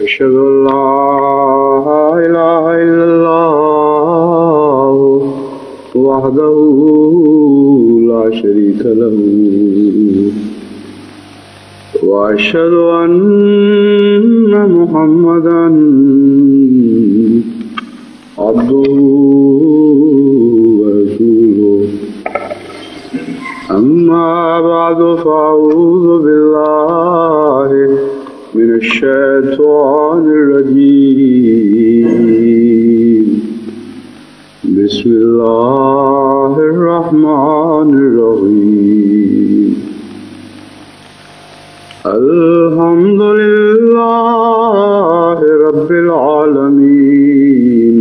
أشهد أن لا إله إلا الله وحده لا شريك له وأشهد أن محمدا عبده ورسوله أما بعد فأعوذ بالله من الشيطان الرجيم بسم الله الرحمن الرحيم الحمد لله رب العالمين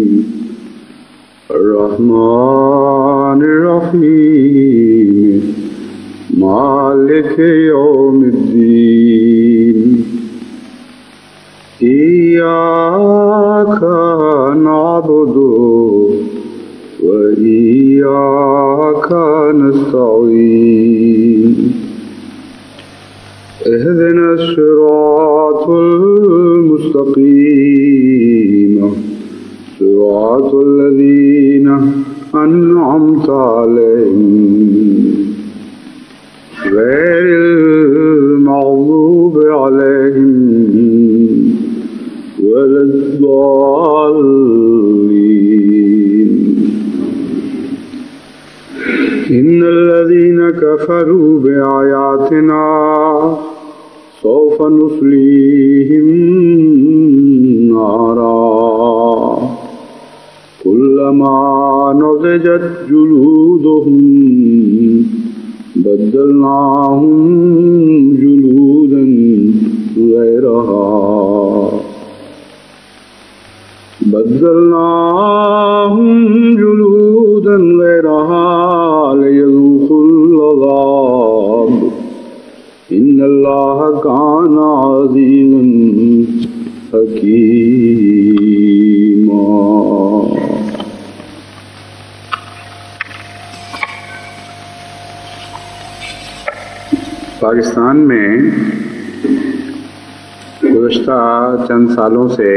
الرحمن الرحيم مالك يوم الدين إياك نعبد وإياك نستعين اهدنا الصراط المستقيم صراط الذين أنعمت عليهم غير المغضوب عليهم ولا الضالين إن الذين كفروا بآياتنا سوف نصليهم نارا كلما نضجت جلودهم بدلناهم جلودا غيرها ليذوقوا العذاب إن الله كان عزيزا حكيما. پاکستان میں گزشتہ چند سالوں سے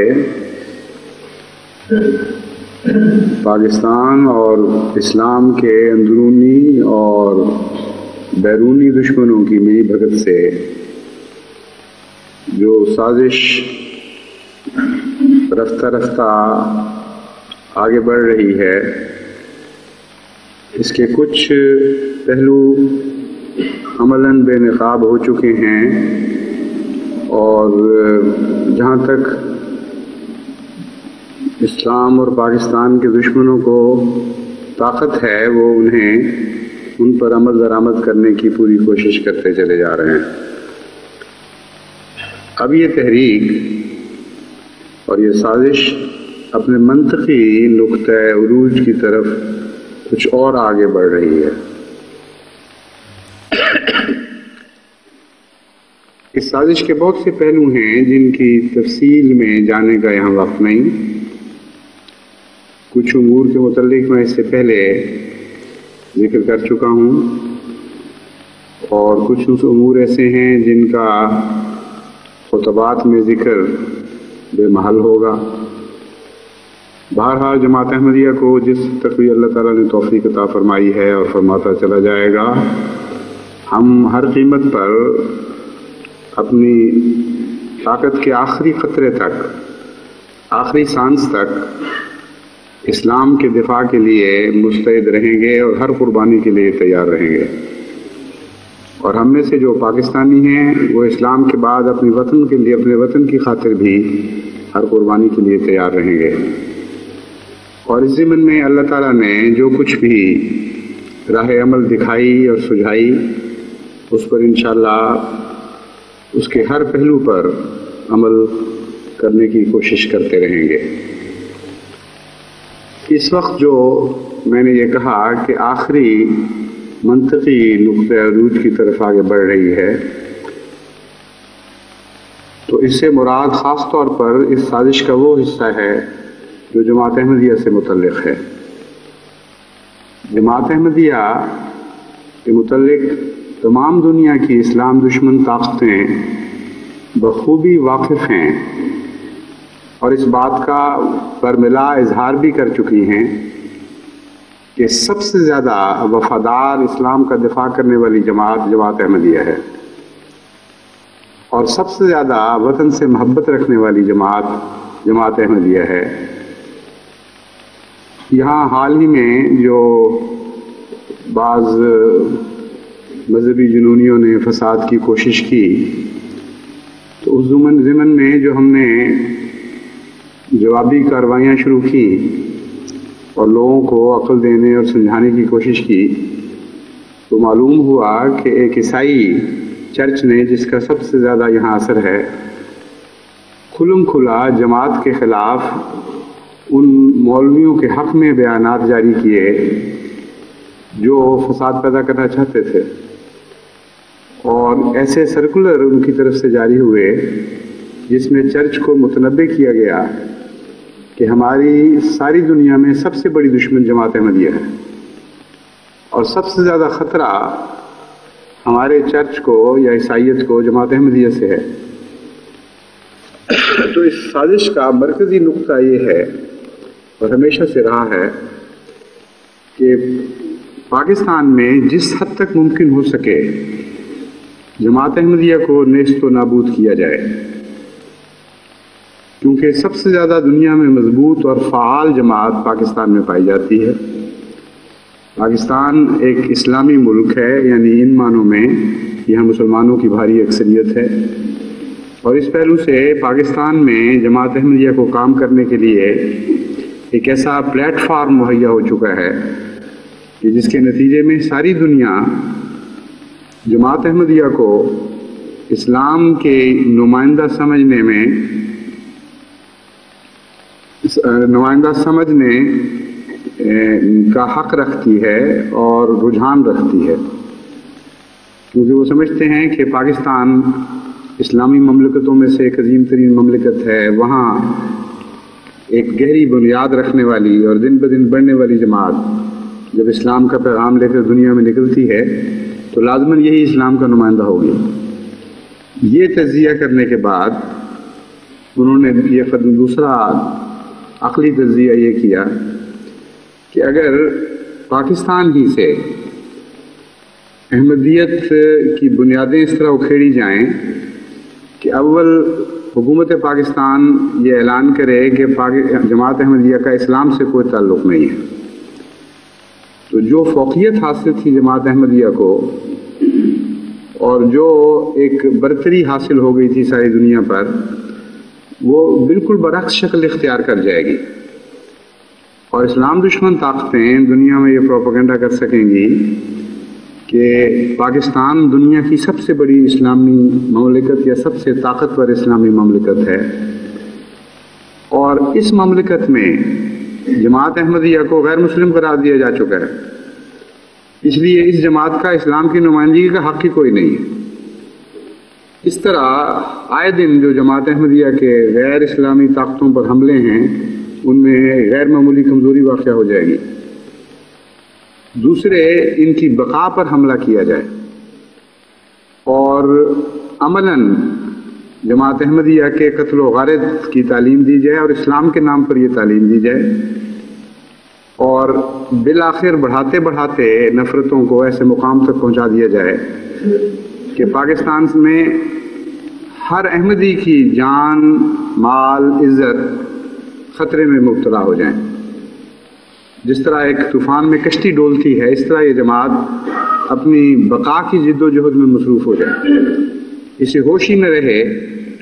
پاکستان اور اسلام کے اندرونی اور بیرونی دشمنوں کی ملی بھگت سے جو سازش رفتہ رفتہ آگے بڑھ رہی ہے، اس کے کچھ پہلو عملاً بے نقاب ہو چکے ہیں، اور جہاں تک اسلام اور پاکستان کے دشمنوں کو طاقت ہے وہ انہیں ان پر عمل درآمد کرنے کی پوری کوشش کرتے چلے جا رہے ہیں۔ اب یہ تحریک اور یہ سازش اپنے منطقی نقطہ عروج کی طرف کچھ اور آگے بڑھ رہی ہے۔ اس سازش کے بہت سے پہلو ہیں جن کی تفصیل میں جانے کا یہاں وقت نہیں۔ کچھ امور کے متعلق میں اس سے پہلے ذکر کر چکا ہوں، اور کچھ امور ایسے ہیں جن کا خطبات میں ذکر بے محل ہوگا۔ بہرحال جماعت احمدیہ کو جس تک بھی اللہ تعالیٰ نے توفیق عطا فرمائی ہے اور فرماتا چلا جائے گا، ہم ہر قیمت پر اپنی طاقت کے آخری قطرے تک، آخری سانس تک اسلام کے دفاع کے لیے مستعد رہیں گے اور ہر قربانی کے لیے تیار رہیں گے۔ اور ہم میں سے جو پاکستانی ہیں وہ اسلام کے بعد اپنے وطن کے لیے، اپنے وطن کی خاطر بھی ہر قربانی کے لیے تیار رہیں گے۔ اور اس ضمن میں اللہ تعالیٰ نے جو کچھ بھی راہ عمل دکھائی اور سجھائی، اس پر انشاءاللہ اس کے ہر پہلو پر عمل کرنے کی کوشش کرتے رہیں گے۔ اس وقت جو میں نے یہ کہا کہ آخری منطقی نقطہ عروج کی طرف آگے بڑھ رہی ہے، تو اس سے مراد خاص طور پر اس سازش کا وہ حصہ ہے جو جماعت احمدیہ سے متعلق ہے۔ جماعت احمدیہ کے متعلق تمام دنیا کی اسلام دشمن طاقتیں بخوبی واقف ہیں اور اس بات کا برملا اظہار بھی کر چکی ہیں کہ سب سے زیادہ وفادار اسلام کا دفاع کرنے والی جماعت احمدیہ ہے۔ اور سب سے زیادہ وطن سے محبت رکھنے والی جماعت احمدیہ ہے۔ یہاں حال ہی میں جو بعض مذہبی جنونیوں نے فساد کی کوشش کی، تو اس ضمن میں جو ہم نے جوابی کارروائیاں شروع کی اور لوگوں کو عقل دینے اور سمجھانے کی کوشش کی، تو معلوم ہوا کہ ایک عیسائی چرچ نے، جس کا سب سے زیادہ یہاں اثر ہے، کھلم کھلا جماعت کے خلاف ان مولویوں کے حق میں بیانات جاری کیے جو فساد پیدا کرنا چاہتے تھے، اور ایسے سرکولر ان کی طرف سے جاری ہوئے جس میں چرچ کو متنبع کیا گیا کہ ہماری ساری دنیا میں سب سے بڑی دشمن جماعت احمدیہ ہے، اور سب سے زیادہ خطرہ ہمارے چرچ کو یا عیسائیت کو جماعت احمدیہ سے ہے۔ تو اس سازش کا مرکزی نقطہ یہ ہے اور ہمیشہ سے رہا ہے کہ پاکستان میں جس حد تک ممکن ہو سکے جماعت احمدیہ کو نیست و نابود کیا جائے، کیونکہ سب سے زیادہ دنیا میں مضبوط اور فعال جماعت پاکستان میں پائی جاتی ہے۔ پاکستان ایک اسلامی ملک ہے، یعنی ان معنوں میں یہاں مسلمانوں کی بھاری اکثریت ہے، اور اس پہلو سے پاکستان میں جماعت احمدیہ کو کام کرنے کے لیے ایک ایسا پلیٹ فارم مہیا ہو چکا ہے کہ جس کے نتیجے میں ساری دنیا جماعت احمدیہ کو اسلام کے نمائندہ سمجھنے کا حق رکھتی ہے اور رجحان رکھتی ہے، کیونکہ وہ سمجھتے ہیں کہ پاکستان اسلامی مملکتوں میں سے ایک عظیم ترین مملکت ہے، وہاں ایک گہری بنیاد رکھنے والی اور دن بدن بڑھنے والی جماعت جب اسلام کا پیغام لے کر دنیا میں نکلتی ہے تو لازماً یہی اسلام کا نمائندہ ہوگی۔ یہ تجزیہ کرنے کے بعد انہوں نے یہ دوسرا عقلی تجزیہ یہ کیا کہ اگر پاکستان ہی سے احمدیت کی بنیادیں اس طرح اکھیڑی جائیں کہ اول حکومت پاکستان یہ اعلان کرے کہ جماعت احمدیہ کا اسلام سے کوئی تعلق نہیں ہے، تو جو فوقیت حاصل تھی جماعت احمدیہ کو اور جو ایک برتری حاصل ہو گئی تھی ساری دنیا پر، وہ بالکل برعکس شکل اختیار کر جائے گی، اور اسلام دشمن طاقتیں دنیا میں یہ پروپیگنڈا کر سکیں گی کہ پاکستان دنیا کی سب سے بڑی اسلامی مملکت یا سب سے طاقتور اسلامی مملکت ہے، اور اس مملکت میں جماعت احمدیہ کو غیر مسلم قرار دیا جا چکا ہے، اس لیے اس جماعت کا اسلام کی نمائندگی کا حق ہی کوئی نہیں ہے۔ اس طرح آئے دن جو جماعت احمدیہ کے غیر اسلامی طاقتوں پر حملے ہیں ان میں غیر معمولی کمزوری واقع ہو جائے گی۔ دوسرے، ان کی بقا پر حملہ کیا جائے اور عملاً جماعت احمدیہ کے قتل و غارت کی تعلیم دی جائے اور اسلام کے نام پر یہ تعلیم دی جائے، اور بالآخر بڑھاتے بڑھاتے نفرتوں کو ایسے مقام تک پہنچا دیا جائے کہ پاکستان میں ہر احمدی کی جان، مال، عزت خطرے میں مبتلا ہو جائیں۔ جس طرح ایک طوفان میں کشتی ڈولتی ہے، اس طرح یہ جماعت اپنی بقا کی جد و جہد میں مصروف ہو جائے، اسے ہوش ہی نہ رہے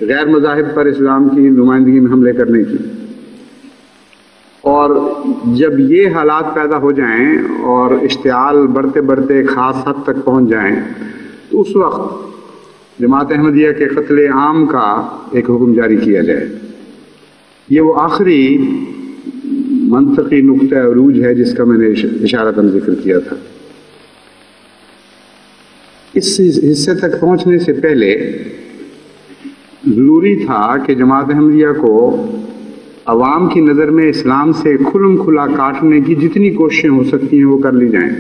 غیر مذاہب پر اسلام کی نمائندگی میں حملے کرنے کی۔ اور جب یہ حالات پیدا ہو جائیں اور اشتعال بڑھتے بڑھتے ایک خاص حد تک پہنچ جائیں تو اس وقت جماعت احمدیہ کے قتل عام کا ایک حکم جاری کیا جائے۔ یہ وہ آخری منطقی نقطہ عروج ہے جس کا میں نے اشارتاً ذکر کیا تھا۔ اس حصے تک پہنچنے سے پہلے ضروری تھا کہ جماعت احمدیہ کو عوام کی نظر میں اسلام سے کھلم کھلا کاٹنے کی جتنی کوششیں ہو سکتی ہیں وہ کر لی جائیں،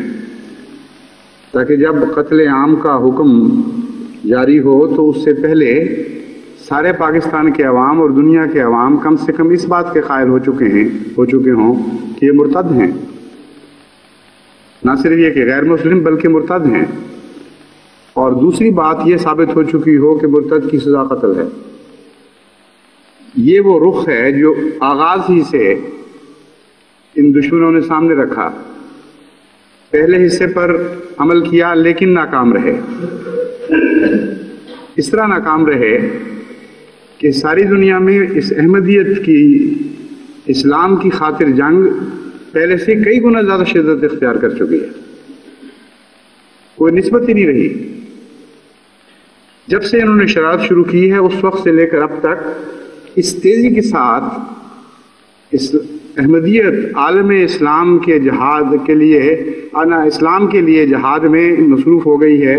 تاکہ جب قتل عام کا حکم جاری ہو تو اس سے پہلے سارے پاکستان کے عوام اور دنیا کے عوام کم سے کم اس بات کے قائل ہو چکے ہوں کہ یہ مرتد ہیں، نہ صرف یہ کہ غیر مسلم بلکہ مرتد ہیں، اور دوسری بات یہ ثابت ہو چکی ہو کہ مرتد کی سزا قتل ہے۔ یہ وہ رخ ہے جو آغاز ہی سے ان دشمنوں نے سامنے رکھا، پہلے حصے پر عمل کیا لیکن ناکام رہے۔ اس طرح ناکام رہے کہ ساری دنیا میں اس احمدیت کی، اسلام کی خاطر جنگ پہلے سے کئی گنا زیادہ شدت اختیار کر چکی ہے، کوئی نسبت ہی نہیں رہی۔ جب سے انہوں نے شرارت شروع کی ہے اس وقت سے لے کر اب تک اس تیزی کے ساتھ احمدیت عالم اسلام کے جہاد کے لیے، اسلام کے لیے جہاد میں مصروف ہو گئی ہے،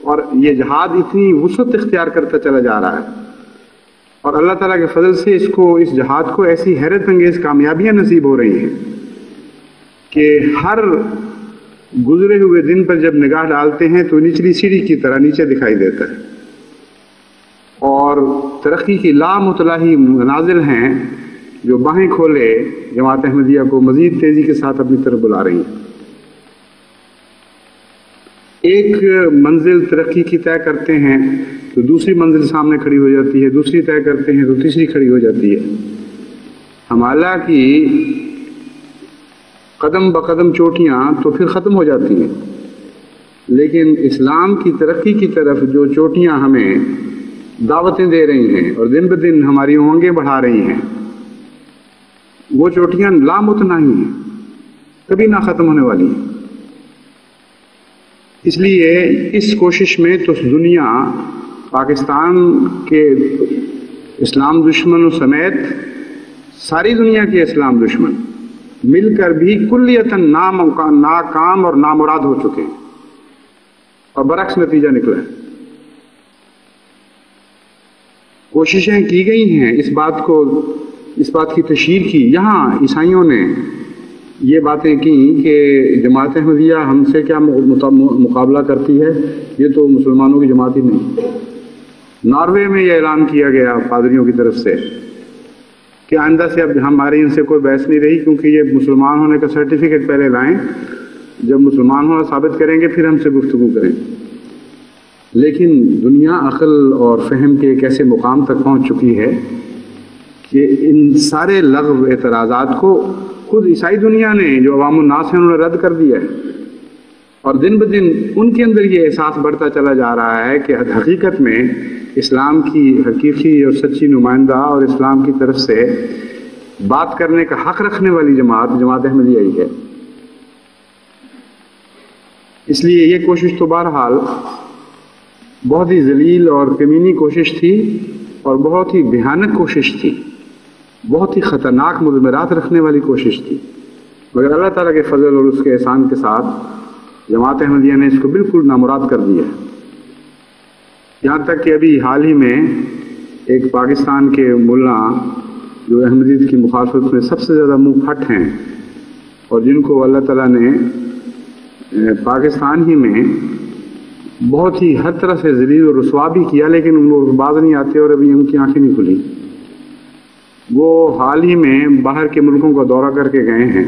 اور یہ جہاد اتنی وسعت اختیار کرتا چلا جا رہا ہے، اور اللہ تعالیٰ کے فضل سے اس جہاد کو ایسی حیرت انگیز کامیابیاں نصیب ہو رہی ہیں کہ ہر گزرے ہوئے دن پر جب نگاہ ڈالتے ہیں تو نچلی سیڑھی کی طرح نیچے دکھائی دیتا ہے، اور ترقی کی لامتناہی منازل ہیں جو باہیں کھولے جماعت احمدیہ کو مزید تیزی کے ساتھ اپنی طرف بلا رہی ہیں۔ ایک منزل ترقی کی طے کرتے ہیں تو دوسری منزل سامنے کھڑی ہو جاتی ہے، دوسری طے کرتے ہیں تو تیسری کھڑی ہو جاتی ہے۔ ہمالہ کی قدم بقدم چوٹیاں تو پھر ختم ہو جاتی ہیں، لیکن اسلام کی ترقی کی طرف جو چوٹیاں ہمیں دعوتیں دے رہی ہیں اور دن بدن ہماری امنگیں بڑھا رہی ہیں، وہ چوٹیاں لامتناہی ہیں، کبھی نہ ختم ہونے والی ہیں۔ اس لیے اس کوشش میں تو دنیا، پاکستان کے اسلام دشمنوں سمیت ساری دنیا کے اسلام دشمن مل کر بھی کلیتاً ناکام اور نامراد ہو چکے ہیں، اور برعکس نتیجہ نکلا ہے۔ کوششیں کی گئی ہیں اس بات کی تشہیر کی، یہاں عیسائیوں نے یہ باتیں کی کہ جماعت احمدیہ ہم سے کیا مقابلہ کرتی ہے، یہ تو مسلمانوں کی جماعت ہی نہیں۔ ناروے میں یہ اعلان کیا گیا پادریوں کی طرف سے کہ آئندہ سے اب ہماری ان سے کوئی بحث نہیں رہی، کیونکہ یہ مسلمان ہونے کا سرٹیفکیٹ پہلے لائیں، جب مسلمان ہونا ثابت کریں گے پھر ہم سے گفتگو کریں۔ لیکن دنیا عقل اور فہم کے ایک ایسے مقام تک پہنچ چکی ہے کہ ان سارے لغو اعتراضات کو خود عیسائی دنیا نے، جو عوام الناس ہیں، انہوں نے رد کر دیا ہے، اور دن بدن ان کے اندر یہ احساس بڑھتا چلا جا رہا ہے کہ حقیقت میں اسلام کی حقیقی اور سچی نمائندہ اور اسلام کی طرف سے بات کرنے کا حق رکھنے والی جماعت احمدیہ ہی ہے۔ اس لیے یہ کوشش تو بہرحال بہت ہی ذلیل اور کمینی کوشش تھی، اور بہت ہی بھیانک کوشش تھی، بہت ہی خطرناک مضمرات رکھنے والی کوشش تھی، مگر اللہ تعالیٰ کے فضل اور اس کے احسان کے ساتھ جماعت احمدیہ نے اس کو بالکل نامراد کر دیا ہے۔ یہاں تک کہ ابھی حال ہی میں ایک پاکستان کے ملا جو احمدیت کی مخالفت میں سب سے زیادہ منہ پھٹ ہیں، اور جن کو اللہ تعالیٰ نے پاکستان ہی میں بہت ہی ہر طرح سے ذلیل و رسوا بھی کیا، لیکن ان کو باز نہیں آتے اور ابھی ان کی آنکھیں نہیں کھلی، وہ حال ہی میں باہر کے ملکوں کا دورہ کر کے گئے ہیں۔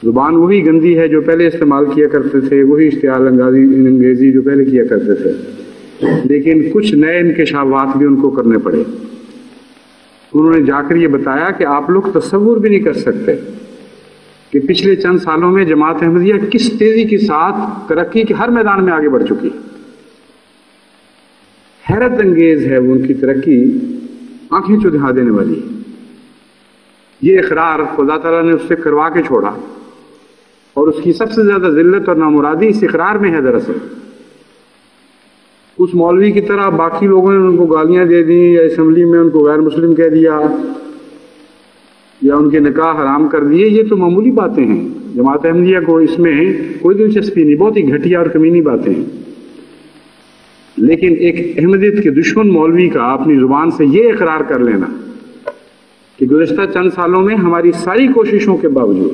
زبان وہی گندی ہے جو پہلے استعمال کیا کرتے تھے، وہی اشتعال انگیزی جو پہلے کیا کرتے تھے، لیکن کچھ نئے انکشافات بھی ان کو کرنے پڑے۔ انہوں نے جا کر یہ بتایا کہ آپ لوگ تصور بھی نہیں کر سکتے کہ پچھلے چند سالوں میں جماعت احمدیہ کس تیزی کے ساتھ ترقی کے ہر میدان میں آگے بڑھ چکی ہے۔ حیرت انگیز ہے وہ ان کی ترقی، آنکھیں چودھا دینے والی ہے۔ یہ اقرار خدا تعالیٰ نے اس سے کروا کے چھوڑا، اور اس کی سب سے زیادہ ذلت اور نامرادی اس اقرار میں ہے۔ دراصل اس مولوی کی طرح باقی لوگوں نے ان کو گالیاں دے دیں، یا اسمبلی میں ان کو غیر مسلم کہہ دیا، یا ان کے نکاح حرام کر دیے، یہ تو معمولی باتیں ہیں۔ جماعت احمدیہ کو اس میں کوئی دلچسپی نہیں، بہت ہی گھٹیا اور کمینی باتیں ہیں۔ لیکن ایک احمدیت کے دشمن مولوی کا اپنی زبان سے یہ اقرار کر لینا کہ گزشتہ چند سالوں میں ہماری ساری کوششوں کے باوجود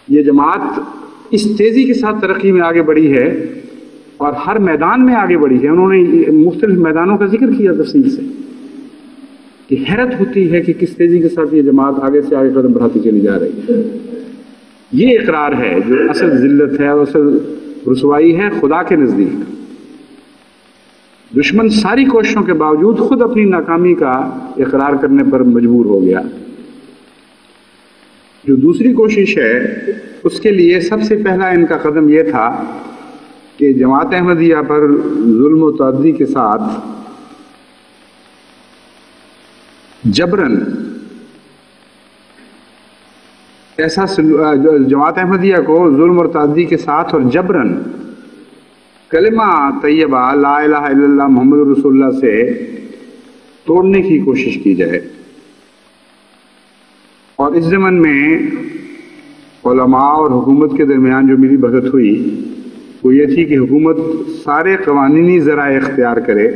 یہ جماعت اس تیزی کے ساتھ ترقی میں آگے بڑھی ہے، اور ہر میدان میں آگے بڑھی ہے۔ انہوں نے مختلف میدانوں کا ذکر کیا تفصیل سے، کہ حیرت ہوتی ہے کہ کس تیزی کے ساتھ یہ جماعت آگے سے آگے قدم بڑھاتی چلی جا رہی ہے۔ یہ اقرار ہے جو اصل ذلت ہے اور اصل رسوائی ہے خدا کے نزدیک۔ دشمن ساری کوششوں کے باوجود خود اپنی ناکامی کا اقرار کرنے پر مجبور ہو گیا۔ جو دوسری کوشش ہے اس کے لیے سب سے پہلا ان کا قدم یہ تھا کہ جماعت احمدیہ پر ظلم و تعدی کے ساتھ جبراً جماعت احمدیہ کو ظلم اور تعدی کے ساتھ اور جبراً کلمہ طیبہ لا الہ الا اللہ محمد رسول اللہ سے توڑنے کی کوشش کی جائے۔ اور اس ضمن میں علماء اور حکومت کے درمیان جو میری بحث ہوئی وہ یہ تھی کہ حکومت سارے قوانینی ذرائع اختیار کرے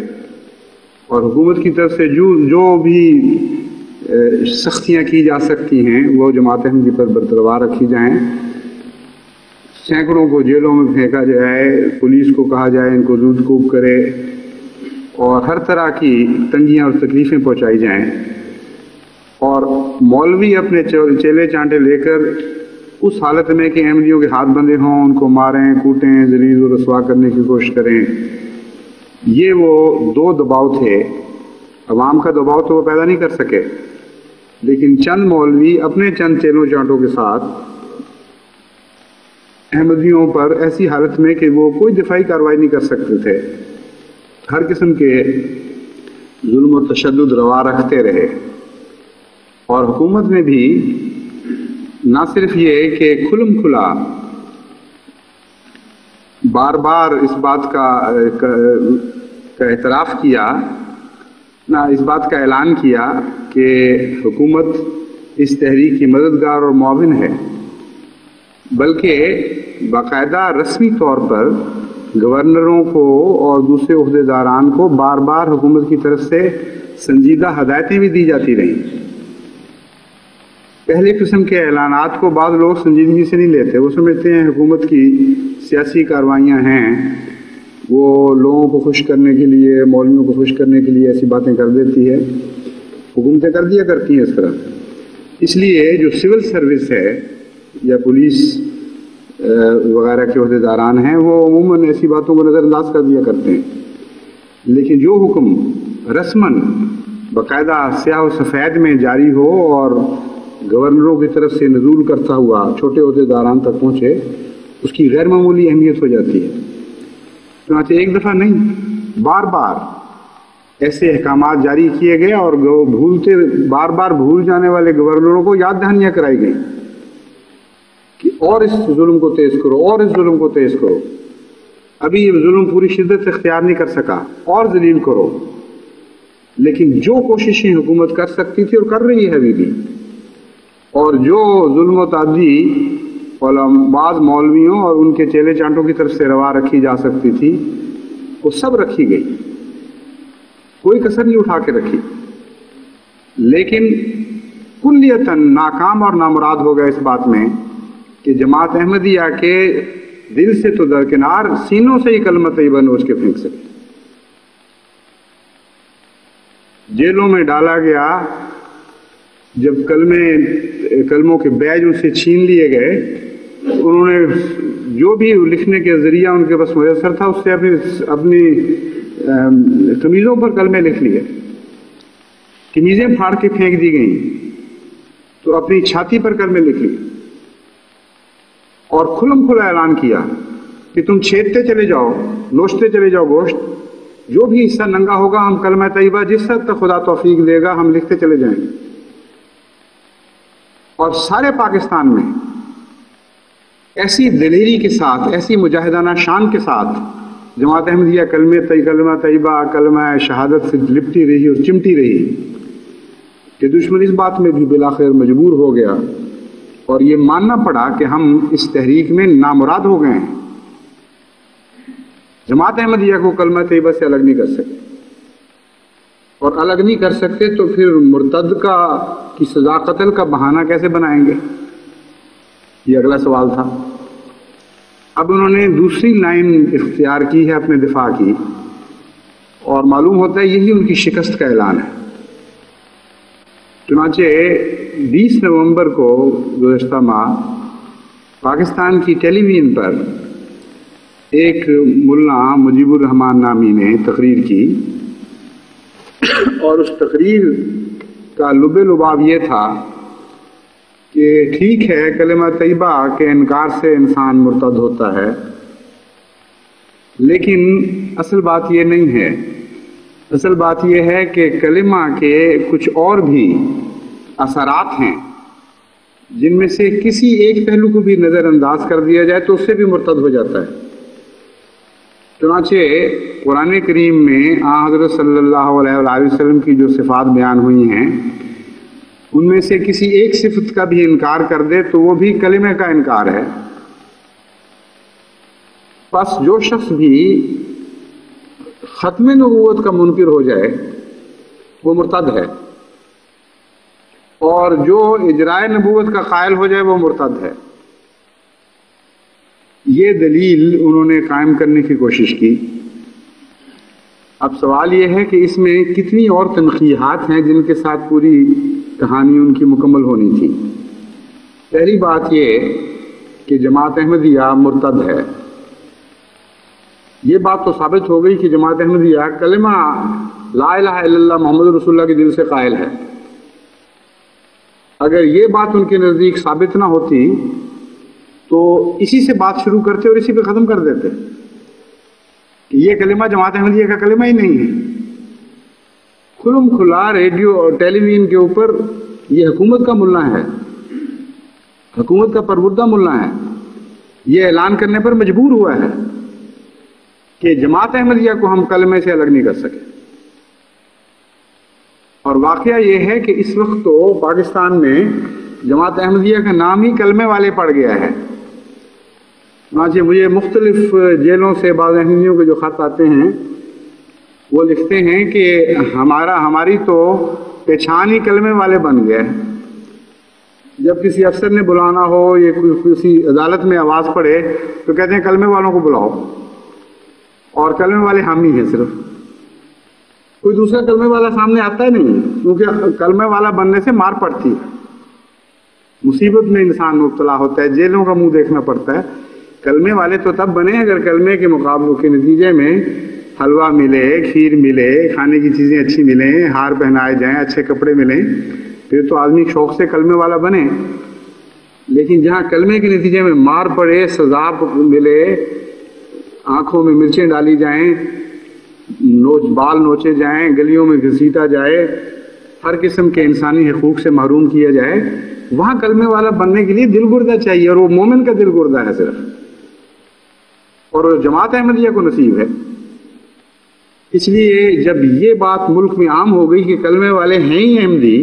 اور حکومت کی طرف سے جو بھی سختیاں کی جا سکتی ہیں وہ جماعت احمدیہ پر برقرار رکھی جائیں۔ سینکڑوں کو جیلوں میں پھینکا جائے، پولیس کو کہا جائے ان کو دودھ کوب کرے اور ہر طرح کی تنگیاں اور تکلیفیں پہنچائی جائیں، اور مولوی اپنے چیلے چانٹے لے کر اس حالت میں کہ احمدیوں کے ہاتھ بندھے ہوں ان کو ماریں کوٹیں ذلیل و رسوا کرنے کی کوشش کریں۔ یہ وہ دو دباؤ تھے۔ عوام کا دباؤ تو وہ پیدا نہیں کر سکے، لیکن چند مولوی اپنے چند چیلوں چانٹوں کے ساتھ احمدیوں پر ایسی حالت میں کہ وہ کوئی دفاعی کارروائی نہیں کر سکتے تھے، ہر قسم کے ظلم و تشدد روا رکھتے رہے۔ اور حکومت نے بھی نہ صرف یہ کہ کھلم کھلا بار بار اس بات کا اعتراف کیا، نہ اس بات کا اعلان کیا کہ حکومت اس تحریک کی مددگار اور معاون ہے، بلکہ باقاعدہ رسمی طور پر گورنروں کو اور دوسرے عہدیداران کو بار بار حکومت کی طرف سے سنجیدہ ہدایتیں بھی دی جاتی رہیں۔ پہلے قسم کے اعلانات کو بعض لوگ سنجیدگی سے نہیں لیتے، وہ سمجھتے ہیں حکومت کی سیاسی کاروائیاں ہیں، وہ لوگوں کو خوش کرنے کے لیے، مولویوں کو خوش کرنے کے لیے ایسی باتیں کر دیتی ہے، حکومتیں کر دیا کرتی ہیں اس طرح۔ اس لیے جو سول سروس ہے یا پولیس وغیرہ کے عہدیداران ہیں وہ عموماً ایسی باتوں کو نظر انداز کر دیا کرتے ہیں، لیکن جو حکم رسماً باقاعدہ سیاہ و سفید میں جاری ہو اور گورنروں کی طرف سے نزول کرتا ہوا چھوٹے عہدیداران تک پہنچے، اس کی غیر معمولی اہمیت ہو جاتی ہے۔ چنانچہ ایک دفعہ نہیں، بار بار ایسے احکامات جاری کیے گئے اور بار بار بھول جانے والے گورنروں کو یاد دہانیاں کرائی گئیں کہ اور اس ظلم کو تیز کرو، اور اس ظلم کو تیز کرو، ابھی یہ ظلم پوری شدت سے اختیار نہیں کر سکا، اور ذلیل کرو۔ لیکن جو کوششیں حکومت کر سکتی تھی اور کر رہی ہے ابھی بھی، اور جو ظلم و تعدی بعض مولویوں اور ان کے چیلے چانٹوں کی طرف سے روا رکھی جا سکتی تھی، وہ سب رکھی گئی، کوئی کسر نہیں اٹھا کے رکھی، لیکن کلیتاً ناکام اور نامراد ہو گیا اس بات میں کہ جماعت احمدیہ کے دل سے تو درکنار سینوں سے ہی کلمہ طیبہ نوچ کے پھینک سکے۔ جیلوں میں ڈالا گیا، جب کلموں کے بیج ان سے چھین لیے گئے، انہوں نے جو بھی لکھنے کے ذریعہ ان کے پاس میسر تھا اس سے اپنی قمیضوں پر کلمے لکھ لیے، قمیضیں پھاڑ کے پھینک دی گئیں تو اپنی چھاتی پر کلمے لکھ لیے اور کھلم کھلا اعلان کیا کہ تم چھیدتے چلے جاؤ، نوچتے چلے جاؤ گوشت، جو بھی حصہ ننگا ہوگا ہم کلمہ طیبہ جس حد تک خدا توفیق دے گا ہم لکھتے چلے جائیں گے۔ اور سارے پاکستان میں ایسی دلیری کے ساتھ، ایسی مجاہدانہ شان کے ساتھ جماعت احمدیہ کلمہ طیبہ، کلمہ شہادت سے لپٹی رہی اور چمٹی رہی کہ دشمن اس بات میں بھی بالآخر مجبور ہو گیا اور یہ ماننا پڑا کہ ہم اس تحریک میں نامراد ہو گئے ہیں، جماعت احمدیہ کو کلمہ طیبہ سے الگ نہیں کر سکتے، اور الگ نہیں کر سکتے تو پھر مرتد کی سزا قتل کا بہانہ کیسے بنائیں گے؟ یہ اگلا سوال تھا۔ اب انہوں نے دوسری لائن اختیار کی ہے اپنے دفاع کی، اور معلوم ہوتا ہے یہی ان کی شکست کا اعلان ہے۔ چنانچہ 20 نومبر کو گزشتہ ماہ پاکستان کی ٹیلی ویژن پر ایک ملا مجیب الرحمان نامی نے تقریر کی، اور اس تقریر کا لب لباب یہ تھا کہ ٹھیک ہے کلمہ طیبہ کے انکار سے انسان مرتد ہوتا ہے، لیکن اصل بات یہ نہیں ہے۔ اصل بات یہ ہے کہ کلمہ کے کچھ اور بھی اثرات ہیں جن میں سے کسی ایک پہلو کو بھی نظر انداز کر دیا جائے تو اس سے بھی مرتد ہو جاتا ہے۔ چنانچہ قرآن کریم میں حضرت صلی اللہ علیہ وآلہ وسلم کی جو صفات بیان ہوئی ہیں ان میں سے کسی ایک صفت کا بھی انکار کر دے تو وہ بھی کلمہ کا انکار ہے۔ بس جو شخص بھی ختم نبوت کا منکر ہو جائے وہ مرتد ہے، اور جو اجرائے نبوت کا قائل ہو جائے وہ مرتد ہے۔ یہ دلیل انہوں نے قائم کرنے کی کوشش کی۔ اب سوال یہ ہے کہ اس میں کتنی اور تنقیحات ہیں جن کے ساتھ پوری کہانی ان کی مکمل ہونی تھی۔ پہلی بات یہ کہ جماعت احمدیہ مرتد ہے۔ یہ بات تو ثابت ہو گئی کہ جماعت احمدیہ کلمہ لا الہ الا اللہ محمد رسول اللہ کے دل سے قائل ہے۔ اگر یہ بات ان کے نزدیک ثابت نہ ہوتی تو اسی سے بات شروع کرتے اور اسی پہ ختم کر دیتے کہ یہ کلمہ جماعت احمدیہ کا کلمہ ہی نہیں ہے۔ کھلم کھلا ریڈیو اور ٹیلی ویژن کے اوپر یہ حکومت کا ملا ہے، حکومت کا پروردہ ملا ہے، یہ اعلان کرنے پر مجبور ہوا ہے کہ جماعت احمدیہ کو ہم کلمے سے الگ نہیں کر سکے۔ اور واقعہ یہ ہے کہ اس وقت تو پاکستان میں جماعت احمدیہ کا نام ہی کلمے والے پڑ گیا ہے۔ چنانچہ مجھے مختلف جیلوں سے بعض احمدیوں کے جو خط آتے ہیں وہ لکھتے ہیں کہ ہماری تو پہچان ہی کلمے والے بن گئے۔ جب کسی افسر نے بلانا ہو یا کسی عدالت میں آواز پڑے تو کہتے ہیں کلمے والوں کو بلاؤ، اور کلمے والے ہم ہی ہیں، صرف کوئی دوسرا کلمے والا سامنے آتا ہی نہیں، کیونکہ کلمے والا بننے سے مار پڑتی ہے، مصیبت میں انسان مبتلا ہوتا ہے، جیلوں کا منہ دیکھنا پڑتا ہے۔ کلمے والے تو تب بنے اگر کلمے کے مقابلوں کے نتیجے میں حلوہ ملے، کھیر ملے، کھانے کی چیزیں اچھی ملیں، ہار پہنائے جائیں، اچھے کپڑے ملیں، پھر تو آدمی شوق سے کلمے والا بنے۔ لیکن جہاں کلمے کے نتیجے میں مار پڑے، سزا ملے، آنکھوں میں مرچیں ڈالی جائیں، بال نوچے جائیں، گلیوں میں گھسیٹا جائے، ہر قسم کے انسانی حقوق سے محروم کیا جائے، وہاں کلمے والا بننے کے لیے دل گردہ چاہیے، اور وہ مومن کا دل گردہ ہے صرف، اور جماعت احمدیہ کو نصیب ہے۔ اس لیے جب یہ بات ملک میں عام ہو گئی کہ کلمے والے ہیں ہی احمدی،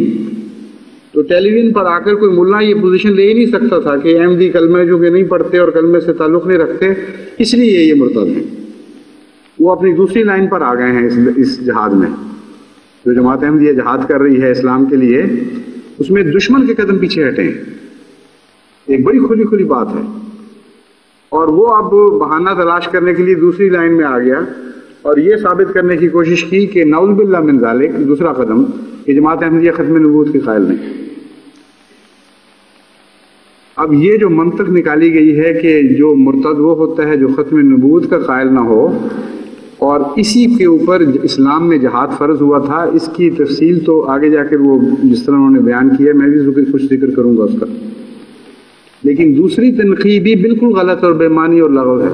تو ٹیلی ویژن پر آ کر کوئی ملا یہ پوزیشن لے ہی نہیں سکتا تھا کہ احمدی کلمے جو کہ نہیں پڑھتے اور کلمے سے تعلق نہیں رکھتے، اس لیے یہ مرتد ہیں۔ وہ اپنی دوسری لائن پر آ گئے ہیں اس جہاد میں، جو جماعت احمدیہ جہاد کر رہی ہے اسلام کے لیے، اس میں دشمن کے قدم پیچھے ہٹے ہیں۔ ایک بڑی کھلی بات ہے، اور وہ اب بہانہ تلاش کرنے کے لیے دوسری لائن میں آ گیا اور یہ ثابت کرنے کی کوشش کی کہ نعوذ باللہ من ذالک، دوسرا قدم، کہ جماعت احمدیہ ختم نبوت کی قائل نہیں۔ اب یہ جو منطق نکالی گئی ہے کہ جو مرتد وہ ہوتا ہے جو ختم نبوت کا قائل نہ ہو، اور اسی کے اوپر اسلام میں جہاد فرض ہوا تھا، اس کی تفصیل تو آگے جا کر وہ جس طرح انہوں نے بیان کیا میں بھی کچھ ذکر کروں گا اس کا۔ لیکن دوسری تنقید بھی بالکل غلط اور بے معنی اور لغو ہے۔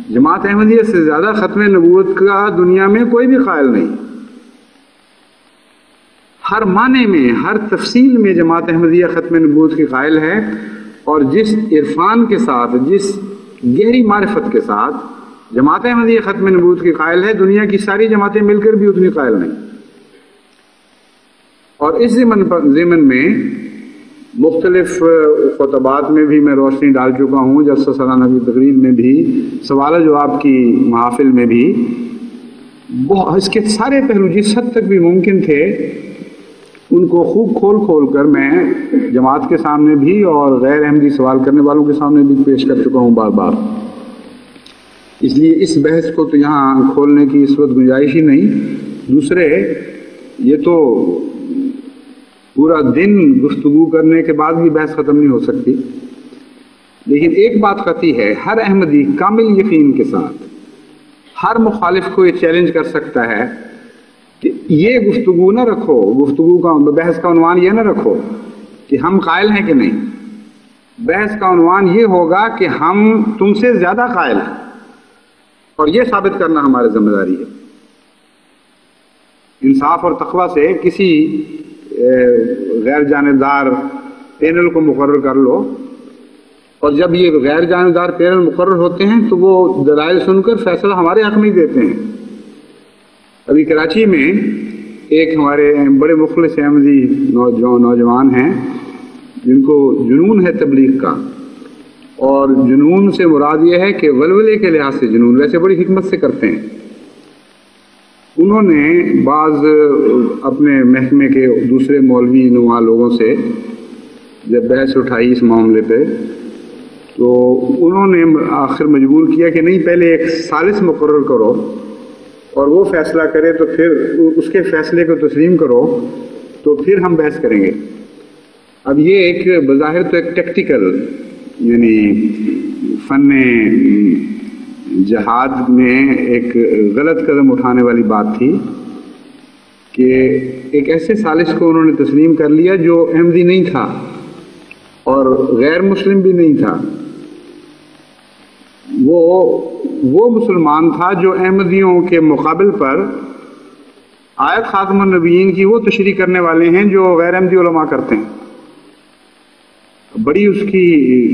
جماعت احمدیہ سے زیادہ ختم نبوت کا دنیا میں کوئی بھی قائل نہیں، ہر معنی میں، ہر تفصیل میں جماعت احمدیہ ختم نبوت کی قائل ہے، اور جس عرفان کے ساتھ، جس گہری معرفت کے ساتھ جماعت احمدیہ ختم نبوت کی قائل ہے، دنیا کی ساری جماعتیں مل کر بھی اتنی قائل نہیں۔ اور اس ضمن میں مختلف خطبات میں بھی میں روشنی ڈال چکا ہوں، جلسہ سالانہ کی تقریر میں بھی، سوال و جواب کی محافل میں بھی، اس کے سارے پہلو جس حد تک بھی ممکن تھے ان کو خوب کھول کر میں جماعت کے سامنے بھی اور غیر احمدی سوال کرنے والوں کے سامنے بھی پیش کر چکا ہوں بار بار۔ اس لیے اس بحث کو تو یہاں کھولنے کی اس وقت گنجائش ہی نہیں۔ دوسرے، یہ تو پورا دن گفتگو کرنے کے بعد بھی بحث ختم نہیں ہو سکتی، لیکن ایک بات قطعی ہے، ہر احمدی کامل یقین کے ساتھ ہر مخالف کو یہ چیلنج کر سکتا ہے کہ یہ گفتگو نہ رکھو، گفتگو کا بحث کا عنوان یہ نہ رکھو کہ ہم قائل ہیں کہ نہیں، بحث کا عنوان یہ ہوگا کہ ہم تم سے زیادہ قائل ہیں، اور یہ ثابت کرنا ہماری ذمہ داری ہے۔ انصاف اور تقوی سے کسی غیر جانبدار پینل کو مقرر کر لو، اور جب یہ غیر جانبدار پینل مقرر ہوتے ہیں تو وہ دلائل سن کر فیصلہ ہمارے حق میں ہی دیتے ہیں۔ ابھی کراچی میں ایک ہمارے بڑے مخلص احمدی نوجوان ہیں جن کو جنون ہے تبلیغ کا، اور جنون سے مراد یہ ہے کہ ولولے کے لحاظ سے جنون، ویسے بڑی حکمت سے کرتے ہیں۔ انہوں نے بعض اپنے محکمے کے دوسرے مولوی نما لوگوں سے جب بحث اٹھائی اس معاملے پہ، تو انہوں نے آخر مجبور کیا کہ نہیں، پہلے ایک ثالث مقرر کرو اور وہ فیصلہ کرے، تو پھر اس کے فیصلے کو تسلیم کرو تو پھر ہم بحث کریں گے۔ اب یہ ایک بظاہر تو ایک ٹیکٹیکل، یعنی فن جہاد میں ایک غلط قدم اٹھانے والی بات تھی کہ ایک ایسے ثالث کو انہوں نے تسلیم کر لیا جو احمدی نہیں تھا اور غیر مسلم بھی نہیں تھا، وہ مسلمان تھا جو احمدیوں کے مقابل پر آیت خاتم النبیین کی وہ تشریح کرنے والے ہیں جو غیر احمدی علماء کرتے ہیں۔ بڑی اس کی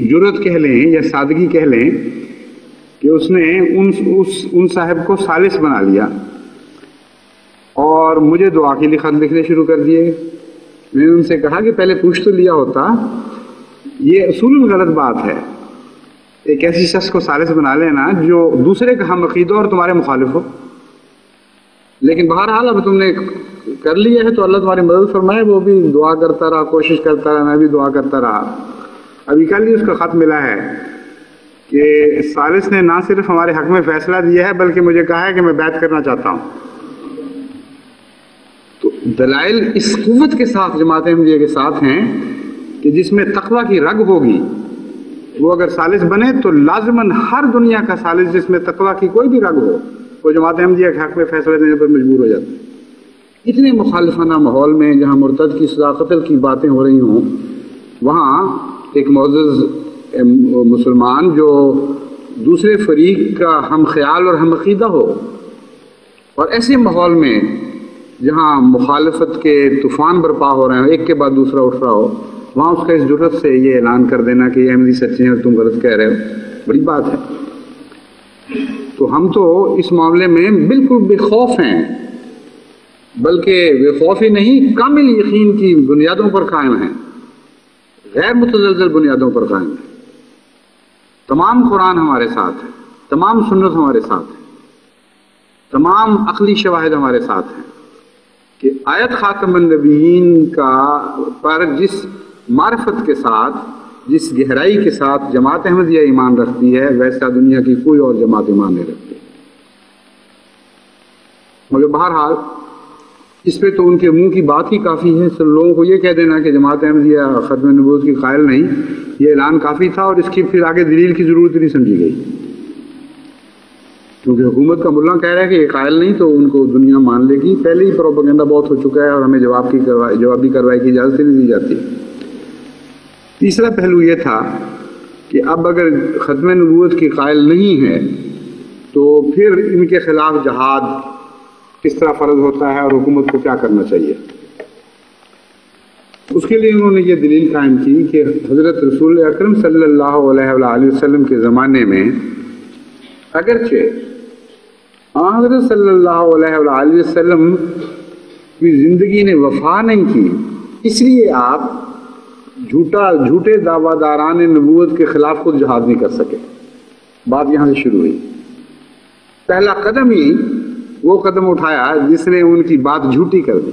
جرت کہہ لیں یا سادگی کہہ لیں کہ اس نے ان صاحب کو ثالث بنا لیا اور مجھے دعا کے لیے خط لکھنے شروع کر دیے۔ میں نے ان سے کہا کہ پہلے پوچھ تو لیا ہوتا، یہ اصول غلط بات ہے ایک ایسی شخص کو ثالث بنا لینا جو دوسرے کا ہم عقیدہ اور تمہارے مخالف ہو، لیکن بہرحال اب تم نے کر لیا ہے تو اللہ تمہاری مدد فرمائے۔ وہ بھی دعا کرتا رہا، کوشش کرتا رہا، میں بھی دعا کرتا رہا۔ ابھی کل ہی اس کا خط ملا ہے کہ ثالث نے نہ صرف ہمارے حق میں فیصلہ دیا ہے بلکہ مجھے کہا ہے کہ میں بیعت کرنا چاہتا ہوں۔ تو دلائل اس قوت کے ساتھ جماعت احمدیہ کے ساتھ ہیں کہ جس میں تقوی کی رگ ہوگی، وہ اگر ثالث بنے تو لازماً ہر دنیا کا ثالث جس میں تقوی کی کوئی بھی رگ ہو، وہ جماعت احمدیہ کے حق میں فیصلہ دینے پر مجبور ہو جاتا ہے۔ اتنے مخالفانہ ماحول میں جہاں مرتد کی سزا قتل کی باتیں ہو رہی ہوں، وہاں ایک معزز مسلمان جو دوسرے فریق کا ہم خیال اور ہم عقیدہ ہو، اور ایسے ماحول میں جہاں مخالفت کے طوفان برپا ہو رہے ہیں، ایک کے بعد دوسرا اٹھ رہا ہو، وہاں اس کا اس جرت سے یہ اعلان کر دینا کہ یہ احمدی سچے ہیں اور تم غلط کہہ رہے ہو، بڑی بات ہے۔ تو ہم تو اس معاملے میں بالکل بے خوف ہیں، بلکہ بے خوف ہی نہیں، کامل یقین کی بنیادوں پر قائم ہیں، غیر متزلزل بنیادوں پر قائم ہیں۔ تمام قرآن ہمارے ساتھ ہے، تمام سنت ہمارے ساتھ ہے، تمام عقلی شواہد ہمارے ساتھ ہیں کہ آیت خاتم النبیین کا پر جس معرفت کے ساتھ، جس گہرائی کے ساتھ جماعت احمدیہ ایمان رکھتی ہے، ویسا دنیا کی کوئی اور جماعت ایمان نہیں رکھتی۔ مگر بہرحال اس پہ تو ان کے منہ کی بات ہی کافی ہے۔ سب لوگوں کو یہ کہہ دینا کہ جماعت احمدیہ ختم نبوت کی قائل نہیں، یہ اعلان کافی تھا اور اس کی پھر آگے دلیل کی ضرورت نہیں سمجھی گئی، کیونکہ حکومت کا ملا کہہ رہا ہے کہ یہ قائل نہیں تو ان کو دنیا مان لے گی۔ پہلے ہی پروپیگنڈا بہت ہو چکا ہے اور ہمیں جوابی کارروائی کی اجازت نہیں دی جاتی۔ تیسرا پہلو یہ تھا کہ اب اگر ختم نبوت کی قائل نہیں ہے تو پھر ان کے خلاف جہاد کس طرح فرض ہوتا ہے اور حکومت کو کیا کرنا چاہیے۔ اس کے لیے انہوں نے یہ دلیل قائم کی کہ حضرت رسول اکرم صلی اللہ علیہ وآلہ وسلم کے زمانے میں اگرچہ حضرت صلی اللہ علیہ وآلہ وسلم کی زندگی نے وفا نہیں کی، اس لیے آپ جھوٹے دعویٰ داران نبوت کے خلاف خود جہاد نہیں کر سکے۔ بات یہاں سے شروع ہوئی۔ پہلا قدم ہی وہ قدم اٹھایا جس نے ان کی بات جھوٹی کر دی۔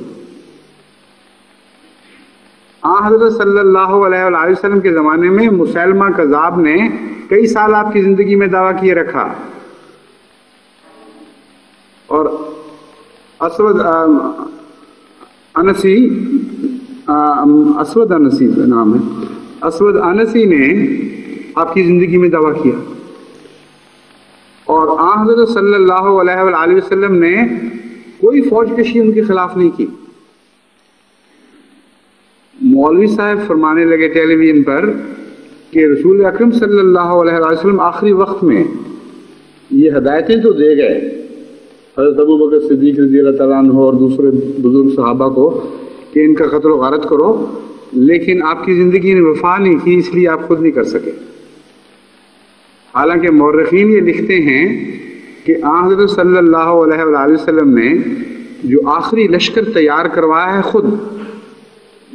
حضرت صلی اللہ علیہ وآلہ وسلم کے زمانے میں مسیلمہ کذاب نے کئی سال آپ کی زندگی میں دعویٰ کیے رکھا، اور اسود انسی نام ہے، اسود انسی نے آپ کی زندگی میں دعویٰ کیا، اور آن حضرت صلی اللہ علیہ وآلہ وسلم نے کوئی فوج کشی ان کے خلاف نہیں کی۔ مولوی صاحب فرمانے لگے ٹیلی ویژن پر کہ رسول اکرم صلی اللہ علیہ وآلہ وسلم آخری وقت میں یہ ہدایتیں تو دے گئے حضرت ابو بکر صدیق رضی اللہ تعالیٰ عنہ اور دوسرے بزرگ صحابہ کو کہ ان کا قتل و غارت کرو، لیکن آپ کی زندگی نے وفا نہیں کی، اس لیے آپ خود نہیں کر سکے۔ حالانکہ مورخین یہ لکھتے ہیں کہ آن حضرت صلی اللہ علیہ وآلہ وسلم نے جو آخری لشکر تیار کروایا ہے خود،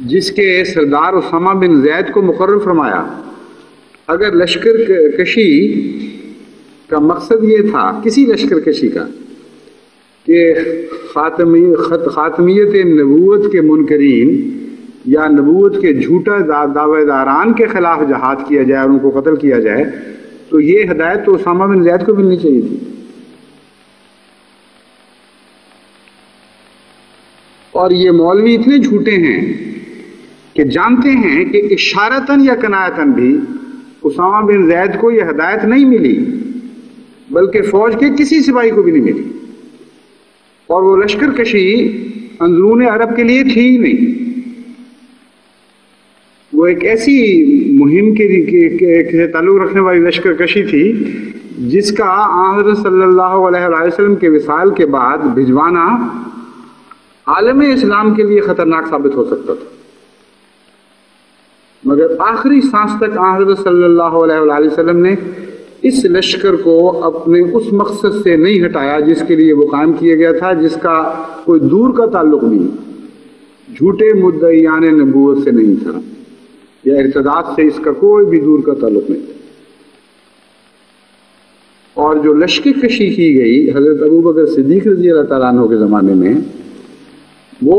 جس کے سردار اسامہ بن زید کو مقرر فرمایا۔ اگر لشکر کشی کا مقصد یہ تھا کسی لشکر کشی کا کہ خاتمیت نبوت کے منکرین یا نبوت کے جھوٹا دعوے داران کے خلاف جہاد کیا جائے اور ان کو قتل کیا جائے، تو یہ ہدایت تو اسامہ بن زید کو ملنی چاہیے تھی۔ اور یہ مولوی اتنے جھوٹے ہیں کہ جانتے ہیں کہ اشارتاً یا کنایتاً بھی اسامہ بن زید کو یہ ہدایت نہیں ملی، بلکہ فوج کے کسی سپاہی کو بھی نہیں ملی، اور وہ لشکر کشی اندرون عرب کے لیے تھی ہی نہیں۔ وہ ایک ایسی مہم کے تعلق رکھنے والی لشکر کشی تھی جس کا حضرت صلی اللہ علیہ وسلم کے وصال کے بعد بھجوانا عالم اسلام کے لیے خطرناک ثابت ہو سکتا تھا، مگر آخری سانس تک حضرت صلی اللہ علیہ وسلم نے اس لشکر کو اپنے اس مقصد سے نہیں ہٹایا جس کے لیے وہ قائم کیا گیا تھا، جس کا کوئی دور کا تعلق نہیں، جھوٹے مدعیان نبوت سے نہیں تھا یا ارتداد سے، اس کا کوئی بھی دور کا تعلق نہیں تھا۔ اور جو لشکر کشی کی گئی حضرت ابو بکر صدیق رضی اللہ تعالیٰ عنہ کے زمانے میں، وہ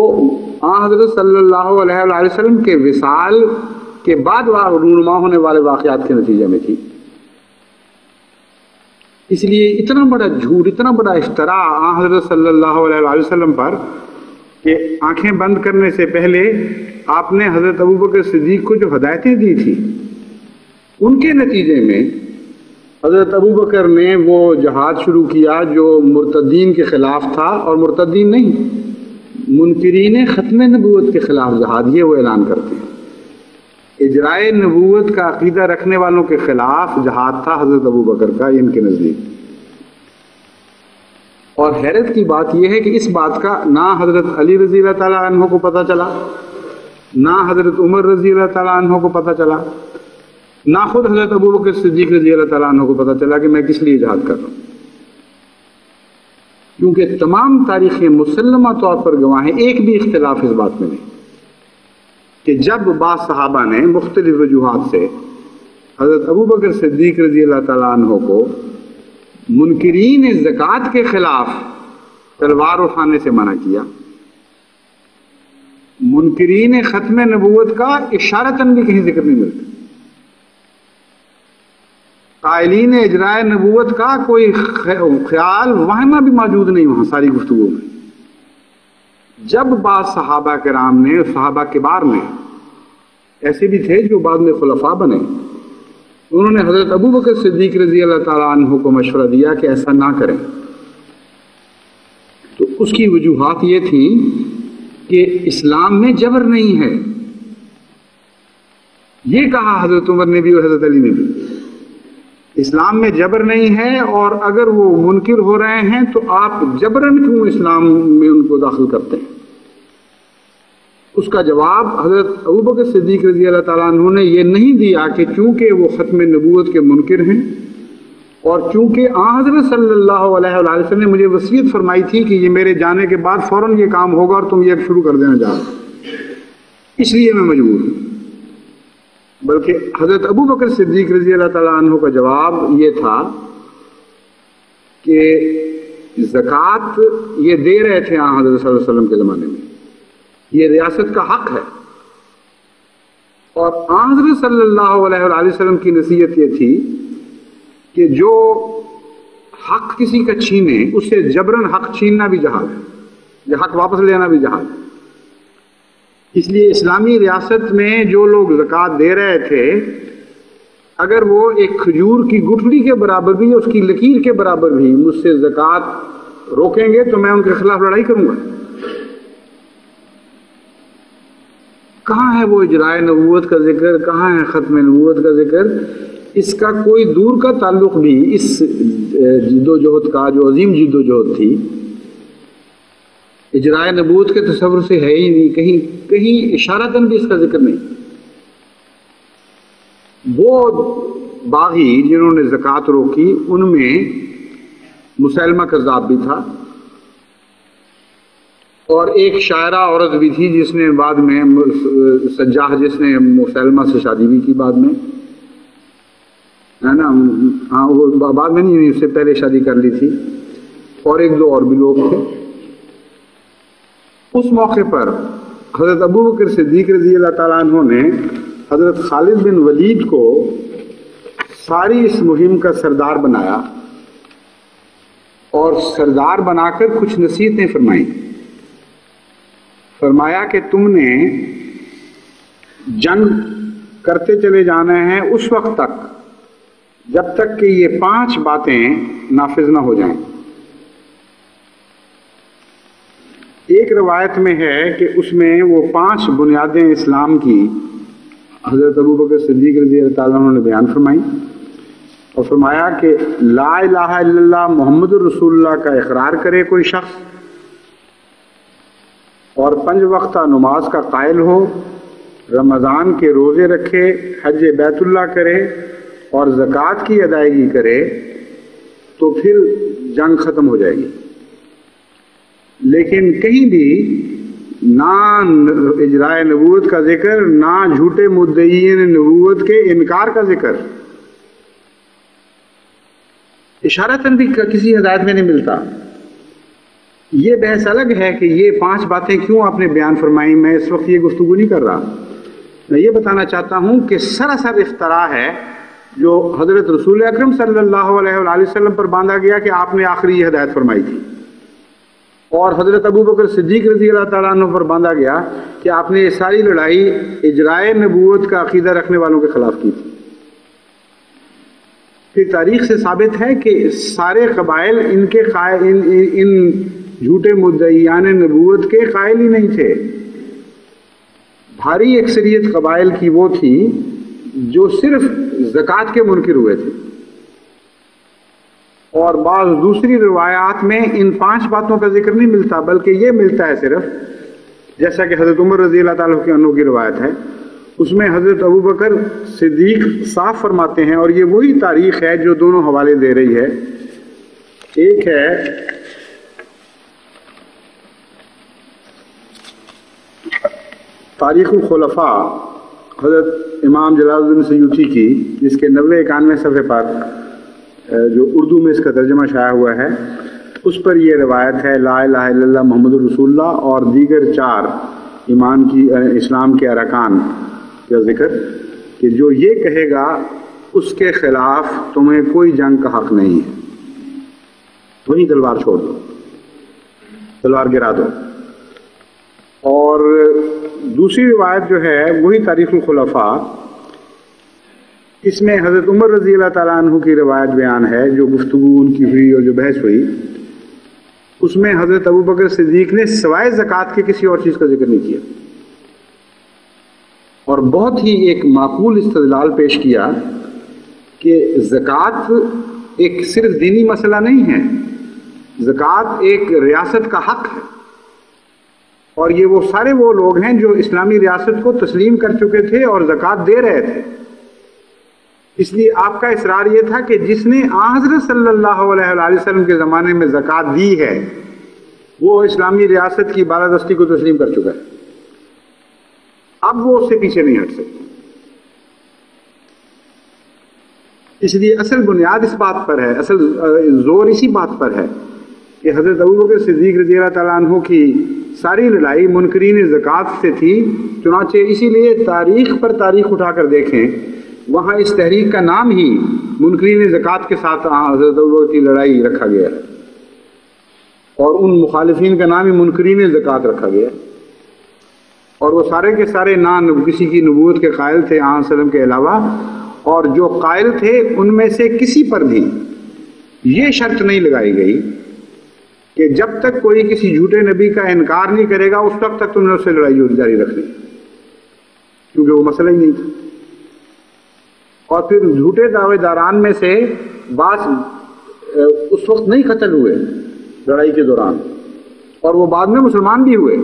حضرت صلی اللہ علیہ وسلم کے وصال کے بعد رونما ہونے والے واقعات کے نتیجے میں تھی۔ اس لیے اتنا بڑا جھوٹ، اتنا بڑا اشترا حضرت صلی اللہ علیہ وسلم پر کہ آنکھیں بند کرنے سے پہلے آپ نے حضرت ابو بکر صدیق کو جو ہدایتیں دی تھی، ان کے نتیجے میں حضرت ابو بکر نے وہ جہاد شروع کیا جو مرتدین کے خلاف تھا، اور مرتدین نہیں، منکرین ختم نبوت کے خلاف جہاد، یہ وہ اعلان کرتے ہیں۔ اجرائے نبوت کا عقیدہ رکھنے والوں کے خلاف جہاد تھا حضرت ابو بکر کا، ان کے نزدیک۔ اور حیرت کی بات یہ ہے کہ اس بات کا نہ حضرت علی رضی اللہ تعالیٰ عنہ کو پتہ چلا، نہ حضرت عمر رضی اللہ تعالیٰ عنہ کو پتہ چلا، نہ خود حضرت ابو بکر صدیق رضی اللہ تعالیٰ عنہ کو پتہ چلا کہ میں کس لیے جہاد کر رہا ہوں، کیونکہ تمام تاریخیں مسلمہ طور پر گواہ ہیں، ایک بھی اختلاف اس بات میں نہیں کہ جب بعض صحابہ نے مختلف وجوہات سے حضرت ابو بکر صدیق رضی اللہ تعالیٰ عنہ کو منکرین زکوٰۃ کے خلاف تلوار اٹھانے سے منع کیا، منکرین ختم نبوت کا اشارتاً بھی کہیں ذکر نہیں ملتا، قائلین اجرائے نبوت کا کوئی خیال وہمہ بھی موجود نہیں وہاں ساری گفتگو میں۔ جب بعض صحابہ کرام نے، صحابہ کبار نے، ایسے بھی تھے جو بعد میں خلفاء بنے، انہوں نے حضرت ابو بکر صدیق رضی اللہ تعالیٰ عنہ کو مشورہ دیا کہ ایسا نہ کریں، تو اس کی وجوہات یہ تھیں کہ اسلام میں جبر نہیں ہے، یہ کہا حضرت عمر نے بھی اور حضرت علی نے بھی، اسلام میں جبر نہیں ہے، اور اگر وہ منکر ہو رہے ہیں تو آپ جبراً کیوں اسلام میں ان کو داخل کرتے ہیں؟ اس کا جواب حضرت ابو بکر صدیق رضی اللہ تعالیٰ عنہ نے یہ نہیں دیا کہ چونکہ وہ ختم نبوت کے منکر ہیں، اور چونکہ حضرت صلی اللہ علیہ وسلم نے مجھے وصیت فرمائی تھی کہ یہ میرے جانے کے بعد فوراً یہ کام ہوگا اور تم یہ شروع کر دینا جا رہے، اس لیے میں مجبور ہوں، بلکہ حضرت ابو بکر صدیق رضی اللہ تعالیٰ عنہ کا جواب یہ تھا کہ زکوٰۃ یہ دے رہے تھے حضرت صلی اللہ علیہ وسلم کے زمانے میں، یہ ریاست کا حق ہے، اور حضرت صلی اللہ علیہ وسلم کی نصیحت یہ تھی کہ جو حق کسی کا چھینے اس سے جبراً حق چھیننا بھی جہاد ہے، یہ حق واپس لینا بھی جہاد ہے۔ اس لیے اسلامی ریاست میں جو لوگ زکوٰۃ دے رہے تھے اگر وہ ایک کھجور کی گٹھلی کے برابر بھی اس کی لکیر کے برابر بھی مجھ سے زکوٰۃ روکیں گے تو میں ان کے خلاف لڑائی کروں گا۔ کہاں ہے وہ اجرائے نبوت کا ذکر، کہاں ہے ختم نبوت کا ذکر؟ اس کا کوئی دور کا تعلق بھی اس جد و جہد کا، جو عظیم جد و جہد تھی، اجرائے نبوت کے تصور سے ہے ہی نہیں، کہیں اشارتاً بھی اس کا ذکر نہیں۔ وہ باغی جنہوں نے زکوٰۃ روکی ان میں مسیلمہ کذاب بھی تھا، اور ایک شاعرہ عورت بھی تھی جس نے بعد میں سجاح، جس نے مسیلمہ سے شادی بھی کی بعد میں، ہے نا؟ ہاں، وہ بعد میں نہیں، اس سے پہلے شادی کر لی تھی، اور ایک دو اور بھی لوگ تھے۔ اس موقع پر حضرت ابوبکر صدیق رضی اللہ تعالیٰ عنہ نے حضرت خالد بن ولید کو ساری اس مہم کا سردار بنایا، اور سردار بنا کر کچھ نصیحتیں فرمائیں۔ فرمایا کہ تم نے جنگ کرتے چلے جانا ہے اس وقت تک جب تک کہ یہ 5 باتیں نافذ نہ ہو جائیں۔ ایک روایت میں ہے کہ اس میں وہ 5 بنیادیں اسلام کی حضرت ابوبکر صدیق رضی اللہ تعالیٰ عنہ نے بیان فرمائی، اور فرمایا کہ لا الہ الا اللہ محمد الرسول اللہ کا اقرار کرے کوئی شخص، اور 5 وقتہ نماز کا قائل ہو، رمضان کے روزے رکھے، حج بیت اللہ کرے اور زکوٰۃ کی ادائیگی کرے، تو پھر جنگ ختم ہو جائے گی۔ لیکن کہیں بھی نہ اجرائے نبوت کا ذکر، نہ جھوٹے مدعیین نبوت کے انکار کا ذکر، اشارتاً بھی کسی ہدایت میں نہیں ملتا۔ یہ بحث الگ ہے کہ یہ 5 باتیں کیوں آپ نے بیان فرمائی، میں اس وقت یہ گفتگو نہیں کر رہا۔ میں یہ بتانا چاہتا ہوں کہ سراسر اختراع ہے جو حضرت رسول اکرم صلی اللہ علیہ وآلہ وسلم پر باندھا گیا کہ آپ نے آخری یہ ہدایت فرمائی تھی، اور حضرت ابوبکر صدیق رضی اللہ تعالیٰ عنہ پر باندھا گیا کہ آپ نے یہ ساری لڑائی اجرائے نبوت کا عقیدہ رکھنے والوں کے خلاف کی تھی۔ پھر تاریخ سے ثابت ہے کہ سارے قبائل ان جھوٹے مدعیان نبوت کے قائل ہی نہیں تھے۔ بھاری اکثریت قبائل کی وہ تھی جو صرف زکوٰۃ کے منکر ہوئے تھے، اور بعض دوسری روایات میں ان 5 باتوں کا ذکر نہیں ملتا، بلکہ یہ ملتا ہے صرف، جیسا کہ حضرت عمر رضی اللہ تعالیٰ عنہ کی روایت ہے، اس میں حضرت ابوبکر صدیق صاف فرماتے ہیں، اور یہ وہی تاریخ ہے جو دونوں حوالے دے رہی ہے۔ ایک ہے تاریخ الخلفاء حضرت امام جلال الدین سیوطی کی، جس کے 90-91 صفحے پر جو اردو میں اس کا ترجمہ شائع ہوا ہے، اس پر یہ روایت ہے لا الہ الا اللہ محمد الرسول اللہ اور دیگر 4 ایمان کی اسلام کے ارکان کا ذکر، کہ جو یہ کہے گا اس کے خلاف تمہیں کوئی جنگ کا حق نہیں ہے، وہی تلوار چھوڑ دو، تلوار گرا دو۔ اور دوسری روایت جو ہے وہی تاریخ الخلفاء، اس میں حضرت عمر رضی اللہ تعالیٰ عنہ کی روایت بیان ہے جو گفتگو ان کی ہوئی اور جو بحث ہوئی، اس میں حضرت ابوبکر صدیق نے سوائے زکوٰۃ کے کسی اور چیز کا ذکر نہیں کیا، اور بہت ہی ایک معقول استدلال پیش کیا کہ زکوٰۃ ایک صرف دینی مسئلہ نہیں ہے، زکوٰۃ ایک ریاست کا حق ہے، اور یہ وہ سارے وہ لوگ ہیں جو اسلامی ریاست کو تسلیم کر چکے تھے اور زکوٰۃ دے رہے تھے۔ اس لیے آپ کا اصرار یہ تھا کہ جس نے حضرت صلی اللہ علیہ وآلہ وسلم کے زمانے میں زکوٰۃ دی ہے وہ اسلامی ریاست کی بالادستی کو تسلیم کر چکا ہے، اب وہ اس سے پیچھے نہیں ہٹ سکتے۔ اس لیے اصل بنیاد اس بات پر ہے، اصل زور اسی بات پر ہے کہ حضرت ابوبکر صدیق رضی اللہ تعالیٰ عنہ کی ساری لڑائی منکرین زکوٰۃ سے تھی۔ چنانچہ اسی لیے تاریخ پر تاریخ اٹھا کر دیکھیں، وہاں اس تحریک کا نام ہی منکرین زکوٰۃ کے ساتھ حضرت ابوبکر کی لڑائی رکھا گیا ہے، اور ان مخالفین کا نام ہی منکرین زکوٰۃ رکھا گیا، اور وہ سارے کے سارے نہ کسی کی نبوت کے قائل تھے آن وسلم کے علاوہ، اور جو قائل تھے ان میں سے کسی پر بھی یہ شرط نہیں لگائی گئی کہ جب تک کوئی کسی جھوٹے نبی کا انکار نہیں کرے گا اس وقت تک تم نے اس سے لڑائی جاری رکھنی، کیونکہ وہ مسئلہ ہی نہیں تھا۔ اور پھر جھوٹے دعوے داران میں سے بعض اس وقت نہیں قتل ہوئے لڑائی کے دوران، اور وہ بعد میں مسلمان بھی ہوئے۔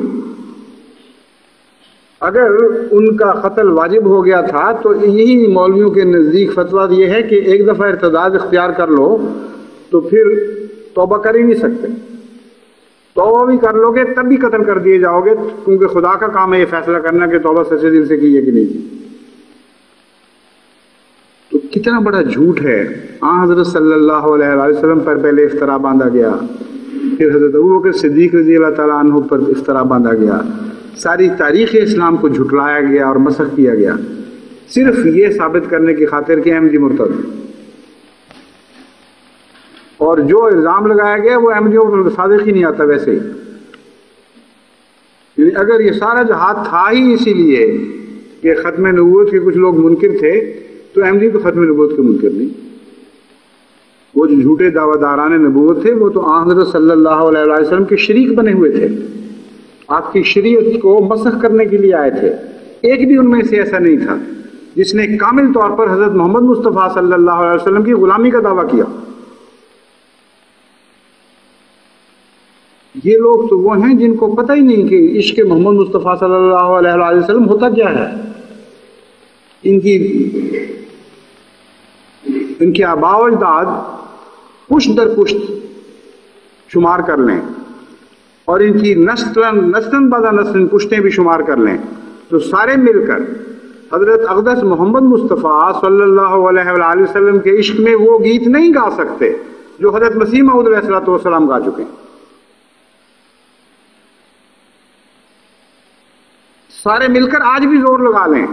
اگر ان کا قتل واجب ہو گیا تھا تو یہی مولویوں کے نزدیک فتویٰ یہ ہے کہ ایک دفعہ ارتداد اختیار کر لو تو پھر توبہ کر ہی نہیں سکتے، توبہ بھی کر لو گے تب بھی قتل کر دیے جاؤ گے، کیونکہ خدا کا کام ہے یہ فیصلہ کرنا کہ توبہ سچے دل سے کی ہے کہ نہیں کی۔ تو کتنا بڑا جھوٹ ہے۔ حضرت صلی اللہ علیہ وسلم پر پہلے افترا باندھا گیا، پھر حضرت ابوبکر صدیق رضی اللہ تعالیٰ عنہ پر افترا باندھا گیا، ساری تاریخ اسلام کو جھٹلایا گیا اور مسخ کیا گیا، صرف یہ ثابت کرنے کی خاطر کہ احمدی مرتد۔ اور جو الزام لگایا گیا وہ احمدیوں پر صادق ہی نہیں آتا ویسے ہی، یعنی اگر یہ سارا جہاد تھا ہی اسی لیے کہ ختم نبوت کے کچھ لوگ منکر تھے تو احمدی تو ختم نبوت کے منکر نہیں، وہ جو جھوٹے دعویٰ داران نبوت تھے وہ تو حضرت صلی اللہ علیہ وسلم کے شریک بنے ہوئے تھے، آپ کی شریعت کو مسخ کرنے کے لیے آئے تھے۔ ایک بھی ان میں سے ایسا نہیں تھا جس نے کامل طور پر حضرت محمد مصطفیٰ صلی اللہ علیہ وسلم کی غلامی کا دعویٰ کیا۔ یہ لوگ تو وہ ہیں جن کو پتہ ہی نہیں کہ عشق محمد مصطفیٰ صلی اللہ علیہ وسلم ہوتا کیا ہے۔ ان کے آباء و اجداد پشت در پشت شمار کر لیں اور ان کی نسلاً بعد نسل پشتیں بھی شمار کر لیں تو سارے مل کر حضرت اقدس محمد مصطفیٰ صلی اللہ علیہ وآلہ وسلم کے عشق میں وہ گیت نہیں گا سکتے جو حضرت مسیح موعود علیہ السلام گا چکے ہیں۔ سارے مل کر آج بھی زور لگا لیں،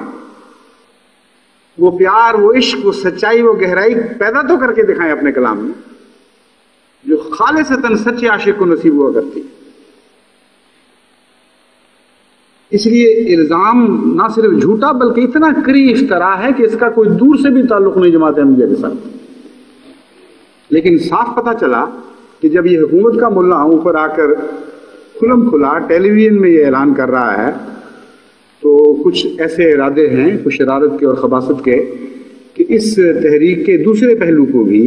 وہ پیار، وہ عشق، وہ سچائی، وہ گہرائی پیدا تو کر کے دکھائیں اپنے کلام میں جو خالصتاً سچے عاشق کو نصیب ہوا کرتی۔ اس لیے الزام نہ صرف جھوٹا بلکہ اتنا کری افطرا ہے کہ اس کا کوئی دور سے بھی تعلق نہیں جماعت احمدیہ کے ساتھ۔ لیکن صاف پتہ چلا کہ جب یہ حکومت کا ملا اوپر آ کر کھلم کھلا ٹیلی ویژن میں یہ اعلان کر رہا ہے تو کچھ ایسے ارادے ہیں کچھ شرارت کے اور خباثت کے کہ اس تحریک کے دوسرے پہلو کو بھی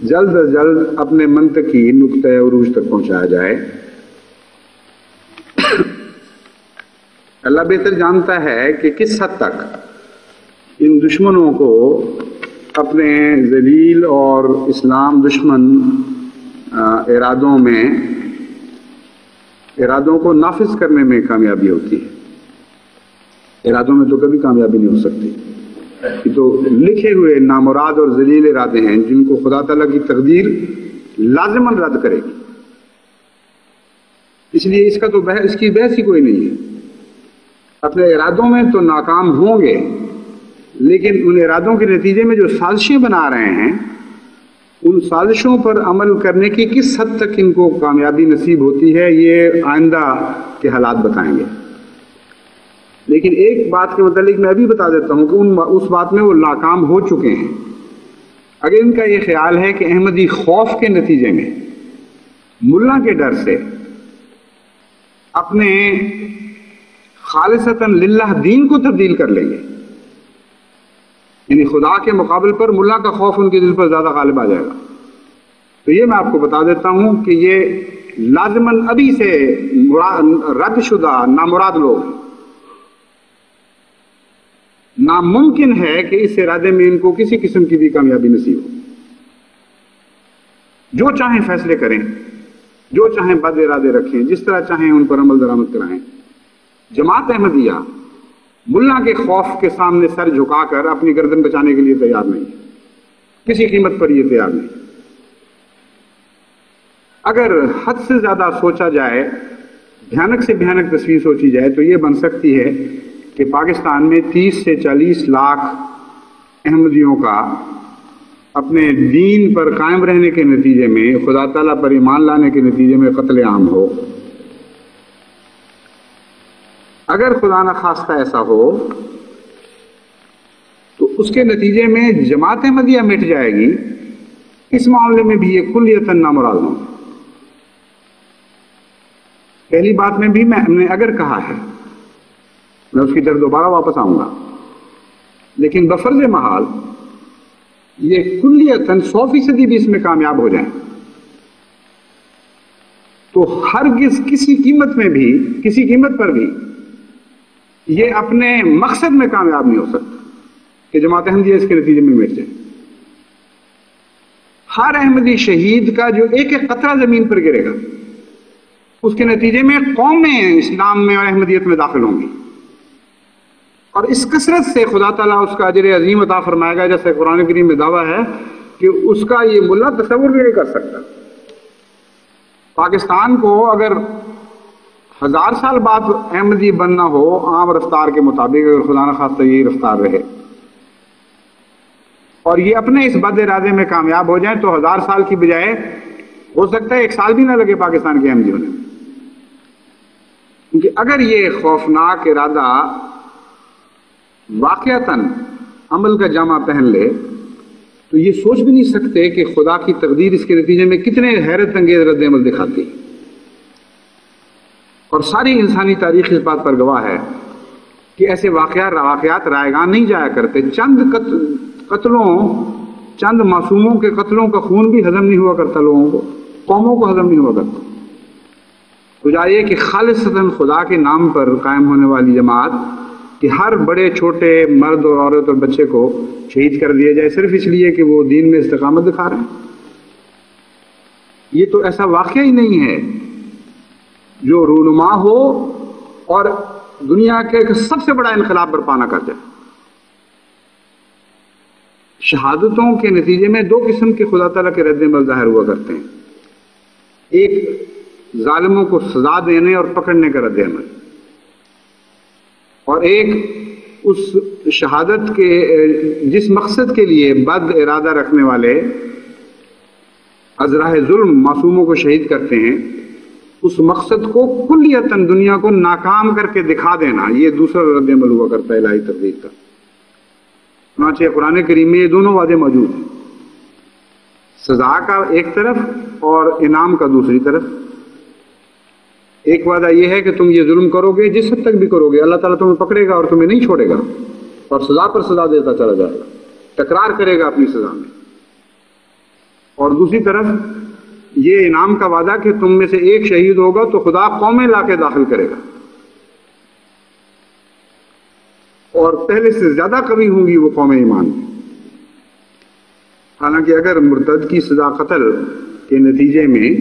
جلد از جلد اپنے منطقی نقطۂ عروج تک پہنچایا جائے۔ اللہ بہتر جانتا ہے کہ کس حد تک ان دشمنوں کو اپنے ذلیل اور اسلام دشمن ارادوں کو نافذ کرنے میں کامیابی ہوتی ہے۔ ارادوں میں تو کبھی کامیابی نہیں ہو سکتی، یہ تو لکھے ہوئے نامراد اور ذلیل ارادے ہیں جن کو خدا تعالیٰ کی تقدیر لازماً رد کرے گی۔ اس لیے اس کی بحث ہی کوئی نہیں ہے۔ اپنے ارادوں میں تو ناکام ہوں گے، لیکن ان ارادوں کے نتیجے میں جو سازشیں بنا رہے ہیں ان سازشوں پر عمل کرنے کی کس حد تک ان کو کامیابی نصیب ہوتی ہے یہ آئندہ کے حالات بتائیں گے۔ لیکن ایک بات کے متعلق میں ابھی بتا دیتا ہوں کہ اس بات میں وہ ناکام ہو چکے ہیں۔ اگر ان کا یہ خیال ہے کہ احمدی خوف کے نتیجے میں ملا کے ڈر سے اپنے خالصتاً للہ دین کو تبدیل کر لیں گے، یعنی خدا کے مقابل پر ملا کا خوف ان کے دل پر زیادہ غالب آ جائے گا، تو یہ میں آپ کو بتا دیتا ہوں کہ یہ لازماً ابھی سے رد شدہ نامراد لوگ، ناممکن ہے کہ اس ارادے میں ان کو کسی قسم کی بھی کامیابی نصیب ہو۔ جو چاہیں فیصلے کریں، جو چاہیں بد ارادے رکھیں، جس طرح چاہیں ان پر عمل درآمد کرائیں، جماعت احمدیہ ملا کے خوف کے سامنے سر جھکا کر اپنی گردن بچانے کے لیے تیار نہیں، کسی قیمت پر یہ تیار نہیں۔ اگر حد سے زیادہ سوچا جائے، بھیانک سے بھیانک تصویر سوچی جائے تو یہ بن سکتی ہے کہ پاکستان میں 30 سے 40 لاکھ احمدیوں کا اپنے دین پر قائم رہنے کے نتیجے میں، خدا تعالیٰ پر ایمان لانے کے نتیجے میں قتل عام ہو۔ اگر خدا نخواستہ ایسا ہو تو اس کے نتیجے میں جماعت احمدیہ مٹ جائے گی، اس معاملے میں بھی یہ کلیتاً نامراد ہوں۔ پہلی بات میں بھی میں نے اگر کہا ہے، میں اس کی طرف دوبارہ واپس آؤں گا، لیکن بفرض محال یہ کلیتاً 100% بھی اس میں کامیاب ہو جائیں تو ہرگز کسی قیمت پر بھی یہ اپنے مقصد میں کامیاب نہیں ہو سکتا کہ جماعت احمدیہ اس کے نتیجے میں مٹ جائے۔ ہر احمدی شہید کا جو ایک ایک قطرہ زمین پر گرے گا، اس کے نتیجے میں قومیں اسلام میں اور احمدیت میں داخل ہوں گی، اور اس کثرت سے خدا تعالیٰ اس کا اجر عظیم عطا فرمائے گا، جیسے قرآن کریم میں دعویٰ ہے کہ اس کا یہ ملا تصور بھی نہیں کر سکتا۔ پاکستان کو اگر 1000 سال بعد احمدی بننا ہو عام رفتار کے مطابق، اگر خدا نخواستہ یہی رفتار رہے اور یہ اپنے اس بد ارادے میں کامیاب ہو جائیں، تو 1000 سال کی بجائے ہو سکتا ہے 1 سال بھی نہ لگے پاکستان کے احمدی ہونے میں، کیونکہ اگر یہ خوفناک ارادہ واقعتاً عمل کا جامہ پہن لے تو یہ سوچ بھی نہیں سکتے کہ خدا کی تقدیر اس کے نتیجے میں کتنے حیرت انگیز رد عمل دکھاتی، اور ساری انسانی تاریخ اس بات پر گواہ ہے کہ ایسے واقعات رائگان نہیں جایا کرتے۔ چند معصوموں کے قتلوں کا خون بھی ہضم نہیں ہوا کرتا، لوگوں کو، قوموں کو ہضم نہیں ہوا کرتا۔ تو چاہیے کہ خالصتاً خدا کے نام پر قائم ہونے والی جماعت کہ ہر بڑے چھوٹے مرد اور عورت اور بچے کو شہید کر دیا جائے صرف اس لیے کہ وہ دین میں استقامت دکھا رہے ہیں۔ یہ تو ایسا واقعہ ہی نہیں ہے جو رونما ہو اور دنیا کے سب سے بڑا انقلاب برپا نہ کر جائے۔ شہادتوں کے نتیجے میں 2 قسم کے خدا تعالیٰ کے رد عمل ظاہر ہوا کرتے ہیں، ایک ظالموں کو سزا دینے اور پکڑنے کا رد عمل، اور ایک اس شہادت کے جس مقصد کے لیے بد ارادہ رکھنے والے از راہ ظلم معصوموں کو شہید کرتے ہیں، اس مقصد کو کلیتاً دنیا کو ناکام کر کے دکھا دینا، یہ دوسرا رد عمل ہوا کرتا ہے الہی تقدیر کا۔ چنانچہ قرآن کریم میں یہ دونوں وعدے موجود ہیں، سزا کا ایک طرف اور انعام کا دوسری طرف۔ ایک وعدہ یہ ہے کہ تم یہ ظلم کرو گے، جس حد تک بھی کرو گے اللہ تعالیٰ تمہیں پکڑے گا اور تمہیں نہیں چھوڑے گا، اور سزا پر سزا دیتا چلا جائے گا، تکرار کرے گا اپنی سزا میں۔ اور دوسری طرف یہ انعام کا وعدہ کہ تم میں سے ایک شہید ہوگا تو خدا قومیں لا کے داخل کرے گا، اور پہلے سے زیادہ قوی ہوں گی وہ قوم ایمان میں۔ حالانکہ اگر مرتد کی سزا قتل کے نتیجے میں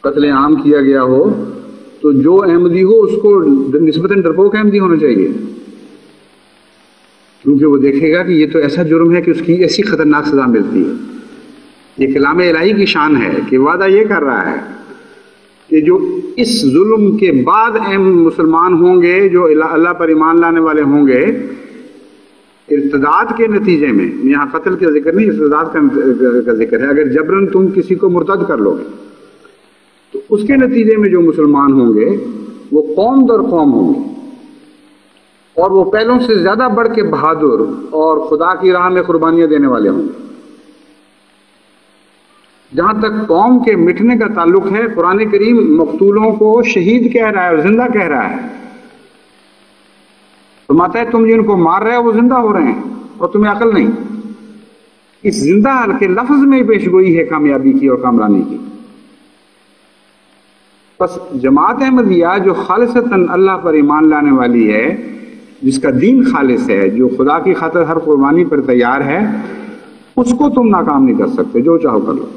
قتل عام کیا گیا ہو تو جو احمدی ہو اس کو نسبتاً ڈرپوک احمدی ہونا چاہیے، کیونکہ وہ دیکھے گا کہ یہ تو ایسا جرم ہے کہ اس کی ایسی خطرناک سزا ملتی ہے۔ یہ کلام الہی کی شان ہے کہ وعدہ یہ کر رہا ہے کہ جو اس ظلم کے بعد مسلمان ہوں گے، جو اللہ پر ایمان لانے والے ہوں گے، ارتداد کے نتیجے میں، یہاں قتل کا ذکر نہیں، ارتداد کا ذکر ہے، اگر جبراً تم کسی کو مرتد کر لو گے تو اس کے نتیجے میں جو مسلمان ہوں گے وہ قوم در قوم ہوں گے، اور وہ پہلوں سے زیادہ بڑھ کے بہادر اور خدا کی راہ میں قربانیاں دینے والے ہوں گے۔ جہاں تک قوم کے مٹنے کا تعلق ہے، قرآن کریم مقتولوں کو شہید کہہ رہا ہے اور زندہ کہہ رہا ہے۔ فرماتا ہے تم جن کو مار رہے ہو وہ زندہ ہو رہے ہیں اور تمہیں عقل نہیں۔ اس زندہ کے لفظ میں پیش گوئی ہے کامیابی کی اور کامرانی کی۔ بس جماعت احمدیہ جو خالصتاً اللہ پر ایمان لانے والی ہے، جس کا دین خالص ہے، جو خدا کی خاطر ہر قربانی پر تیار ہے، اس کو تم ناکام نہیں کر سکتے، جو چاہو کر لو۔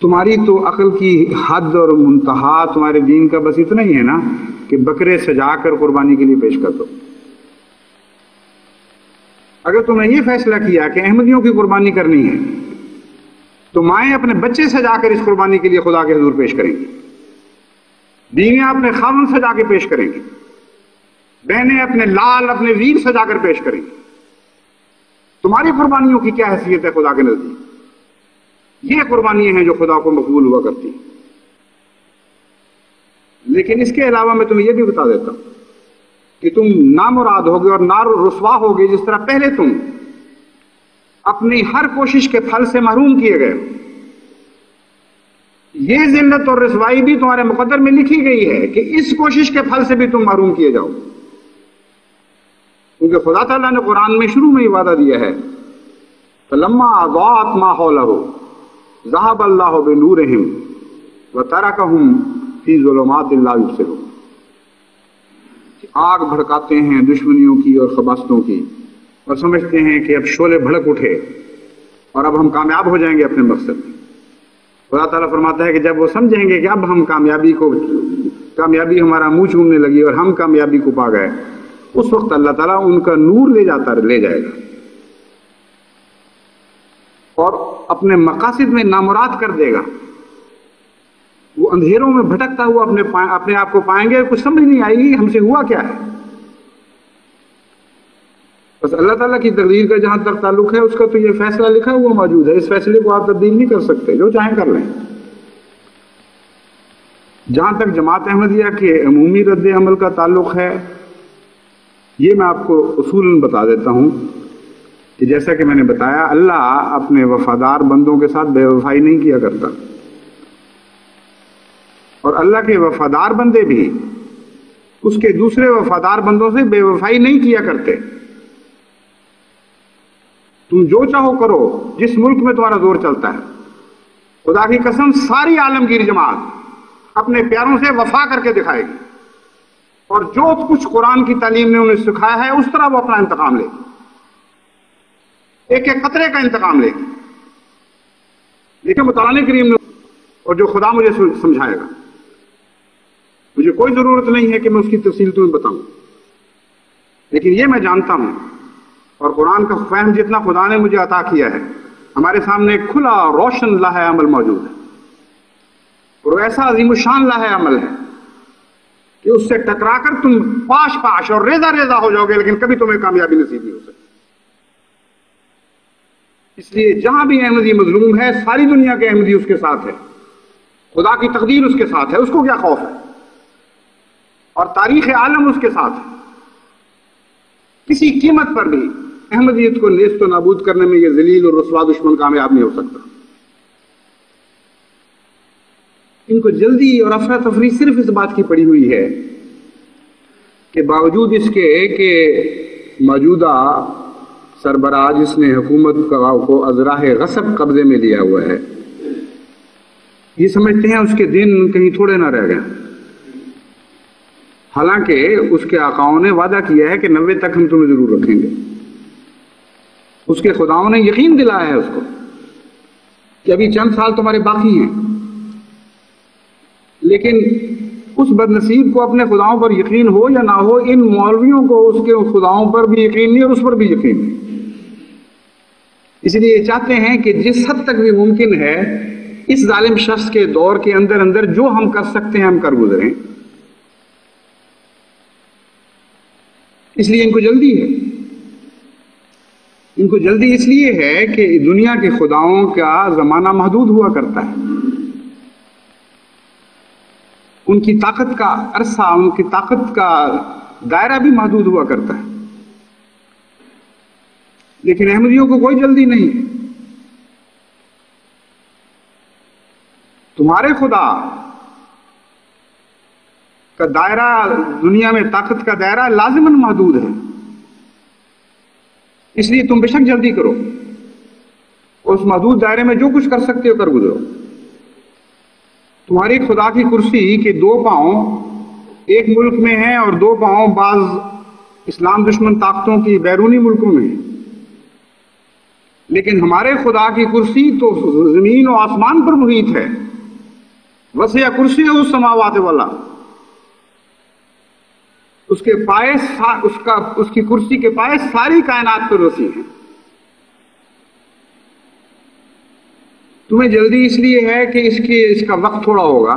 تمہاری تو عقل کی حد اور منتہا تمہارے دین کا بس اتنا ہی ہے نا کہ بکرے سجا کر قربانی کے لیے پیش کر دو۔ اگر تم نے یہ فیصلہ کیا کہ احمدیوں کی قربانی کرنی ہے تو مائیں اپنے بچے سجا کر اس قربانی کے لیے خدا کے حضور پیش کریں گی، بیویاں اپنے خاوند سجا کے پیش کریں گی، بہنیں اپنے لال اپنے ویر سجا کر پیش کریں گی۔ تمہاری قربانیوں کی کیا حیثیت ہے خدا کے نزدیک؟ یہ قربانیاں ہیں جو خدا کو مقبول ہوا کرتی ہیں۔ لیکن اس کے علاوہ میں تمہیں یہ بھی بتا دیتا ہوں کہ تم نامراد ہوگے اور نار رسوا ہوگے، جس طرح پہلے تم اپنی ہر کوشش کے پھل سے محروم کیے گئے۔ یہ ذلت اور رسوائی بھی تمہارے مقدر میں لکھی گئی ہے کہ اس کوشش کے پھل سے بھی تم محروم کیے جاؤ، کیونکہ خدا تعالیٰ نے قرآن میں شروع میں ہی وعدہ دیا ہے فَلَمَّا أَضَاءَتْ مَا حَوْلَهُ ذَهَبَ اللَّهُ بِنُورِهِمْ وَتَرَكَهُمْ فِي ظُلُمَاتٍ لَا يُبْصِرُونَ۔ آگ بھڑکاتے ہیں دشمنیوں کی اور خباثتوں کی اور سمجھتے ہیں کہ اب شعلے بھڑک اٹھے اور اب ہم کامیاب ہو جائیں گے اپنے مقصد میں۔ خدا تعالیٰ فرماتا ہے کہ جب وہ سمجھیں گے کہ اب ہم کامیابی ہمارا منہ چومنے لگی اور ہم کامیابی کو پا گئے، اس وقت اللہ تعالیٰ ان کا نور لے جائے گا اور اپنے مقاصد میں نامراد کر دے گا۔ وہ اندھیروں میں بھٹکتا ہوا اپنے آپ کو پائیں گے، کچھ سمجھ نہیں آئے گی ہم سے ہوا کیا ہے۔ بس اللہ تعالیٰ کی تقدیر کا جہاں تک تعلق ہے، اس کا تو یہ فیصلہ لکھا ہوا موجود ہے، اس فیصلے کو آپ تبدیل نہیں کر سکتے، جو چاہیں کر لیں۔ جہاں تک جماعت احمدیہ کے عمومی رد عمل کا تعلق ہے، یہ میں آپ کو اصولاً بتا دیتا ہوں کہ جیسا کہ میں نے بتایا، اللہ اپنے وفادار بندوں کے ساتھ بے وفائی نہیں کیا کرتا، اور اللہ کے وفادار بندے بھی اس کے دوسرے وفادار بندوں سے بے وفائی نہیں کیا کرتے۔ تم جو چاہو کرو، جس ملک میں تمہارا زور چلتا ہے، خدا کی قسم ساری عالمگیر جماعت اپنے پیاروں سے وفا کر کے دکھائے گی، اور جو کچھ قرآن کی تعلیم نے انہیں سکھایا ہے اس طرح وہ اپنا انتقام لے گی، ایک ایک قطرے کا انتقام لے گی۔ لیکن مطالعہ کریم نے اور جو خدا مجھے سمجھائے گا، مجھے کوئی ضرورت نہیں ہے کہ میں اس کی تفصیل تمہیں بتاؤں، لیکن یہ میں جانتا ہوں، اور قرآن کا فہم جتنا خدا نے مجھے عطا کیا ہے، ہمارے سامنے ایک کھلا روشن لاہ عمل موجود ہے، اور ایسا عظیم الشان لاہ عمل ہے کہ اس سے ٹکرا کر تم پاش اور ریزہ ریزہ ہو جاؤ گے، لیکن کبھی تمہیں کامیابی نصیب نہیں ہو سکتی۔ اس لیے جہاں بھی احمدی مظلوم ہے، ساری دنیا کے احمدی اس کے ساتھ ہے، خدا کی تقدیر اس کے ساتھ ہے، اس کو کیا خوف ہے، اور تاریخ عالم اس کے ساتھ ہے۔ کسی قیمت پر بھی احمدیت کو نیست و نابود کرنے میں یہ ذلیل اور رسوا دشمن کامیاب نہیں ہو سکتا۔ ان کو جلدی اور افراتفری صرف اس بات کی پڑی ہوئی ہے کہ باوجود اس کے کہ موجودہ سربراہ جس نے حکومت کو ازراہ غصب قبضے میں لیا ہوا ہے، یہ سمجھتے ہیں اس کے دن کہیں تھوڑے نہ رہ گئے، حالانکہ اس کے آقاؤں نے وعدہ کیا ہے کہ 90 تک ہم تمہیں ضرور رکھیں گے۔ اس کے خداؤں نے یقین دلایا ہے اس کو کہ ابھی چند سال تمہارے باقی ہیں، لیکن اس بد نصیب کو اپنے خداؤں پر یقین ہو یا نہ ہو، ان مولویوں کو اس کے خداؤں پر بھی یقین نہیں اور اس پر بھی یقین نہیں۔ اس لیے یہ چاہتے ہیں کہ جس حد تک بھی ممکن ہے اس ظالم شخص کے دور کے اندر جو ہم کر سکتے ہیں ہم کر گزریں۔ اس لیے ان کو جلدی ہے، ان کو جلدی اس لیے ہے کہ دنیا کے خداؤں کا زمانہ محدود ہوا کرتا ہے، ان کی طاقت کا عرصہ، ان کی طاقت کا دائرہ بھی محدود ہوا کرتا ہے، لیکن احمدیوں کو کوئی جلدی نہیں۔ تمہارے خدا کا دائرہ، دنیا میں طاقت کا دائرہ لازماً محدود ہے، اس لیے تم بے شک جلدی کرو، اس محدود دائرے میں جو کچھ کر سکتے ہو کر گزرو۔ تمہاری خدا کی کرسی کے 2 پاؤں ایک ملک میں ہیں اور 2 پاؤں بعض اسلام دشمن طاقتوں کی بیرونی ملکوں میں ہیں، لیکن ہمارے خدا کی کرسی تو زمین و آسمان پر محیط ہے، وسیع کرسی ہے اس سماوات والا، اس کے پائے اس کی کرسی کے پائے ساری کائنات پر وسیع ہیں۔ تمہیں جلدی اس لیے ہے کہ اس کا وقت تھوڑا ہوگا،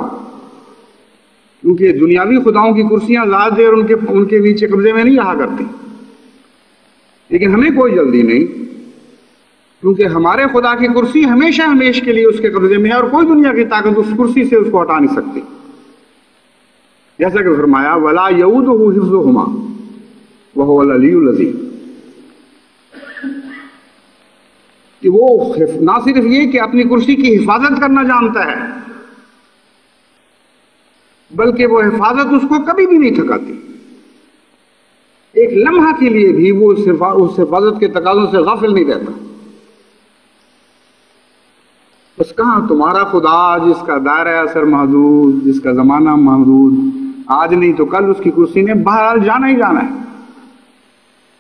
کیونکہ دنیاوی خداؤں کی کرسیاں زیادہ دیر ان کے نیچے قبضے میں نہیں رہا کرتی، لیکن ہمیں کوئی جلدی نہیں، کیونکہ ہمارے خدا کی کرسی ہمیشہ ہمیشہ کے لیے اس کے قبضے میں ہے، اور کوئی دنیا کی طاقت اس کرسی سے اس کو ہٹا نہیں سکتی۔ جیسا کہ فرمایا وَلَا يَؤُودُهُ حِفْظُهُمَا، وہو العلی العظیم، کہ وہ نہ صرف یہ کہ اپنی کرسی کی حفاظت کرنا جانتا ہے، بلکہ وہ حفاظت اس کو کبھی بھی نہیں تھکاتی، ایک لمحہ کے لیے بھی وہ اس حفاظت کے تقاضوں سے غافل نہیں رہتا۔ بس کہاں تمہارا خدا جس کا دائرہ اثر محدود، جس کا زمانہ محدود، آج نہیں تو کل اس کی کرسی نے بہرحال جانا ہی جانا ہے۔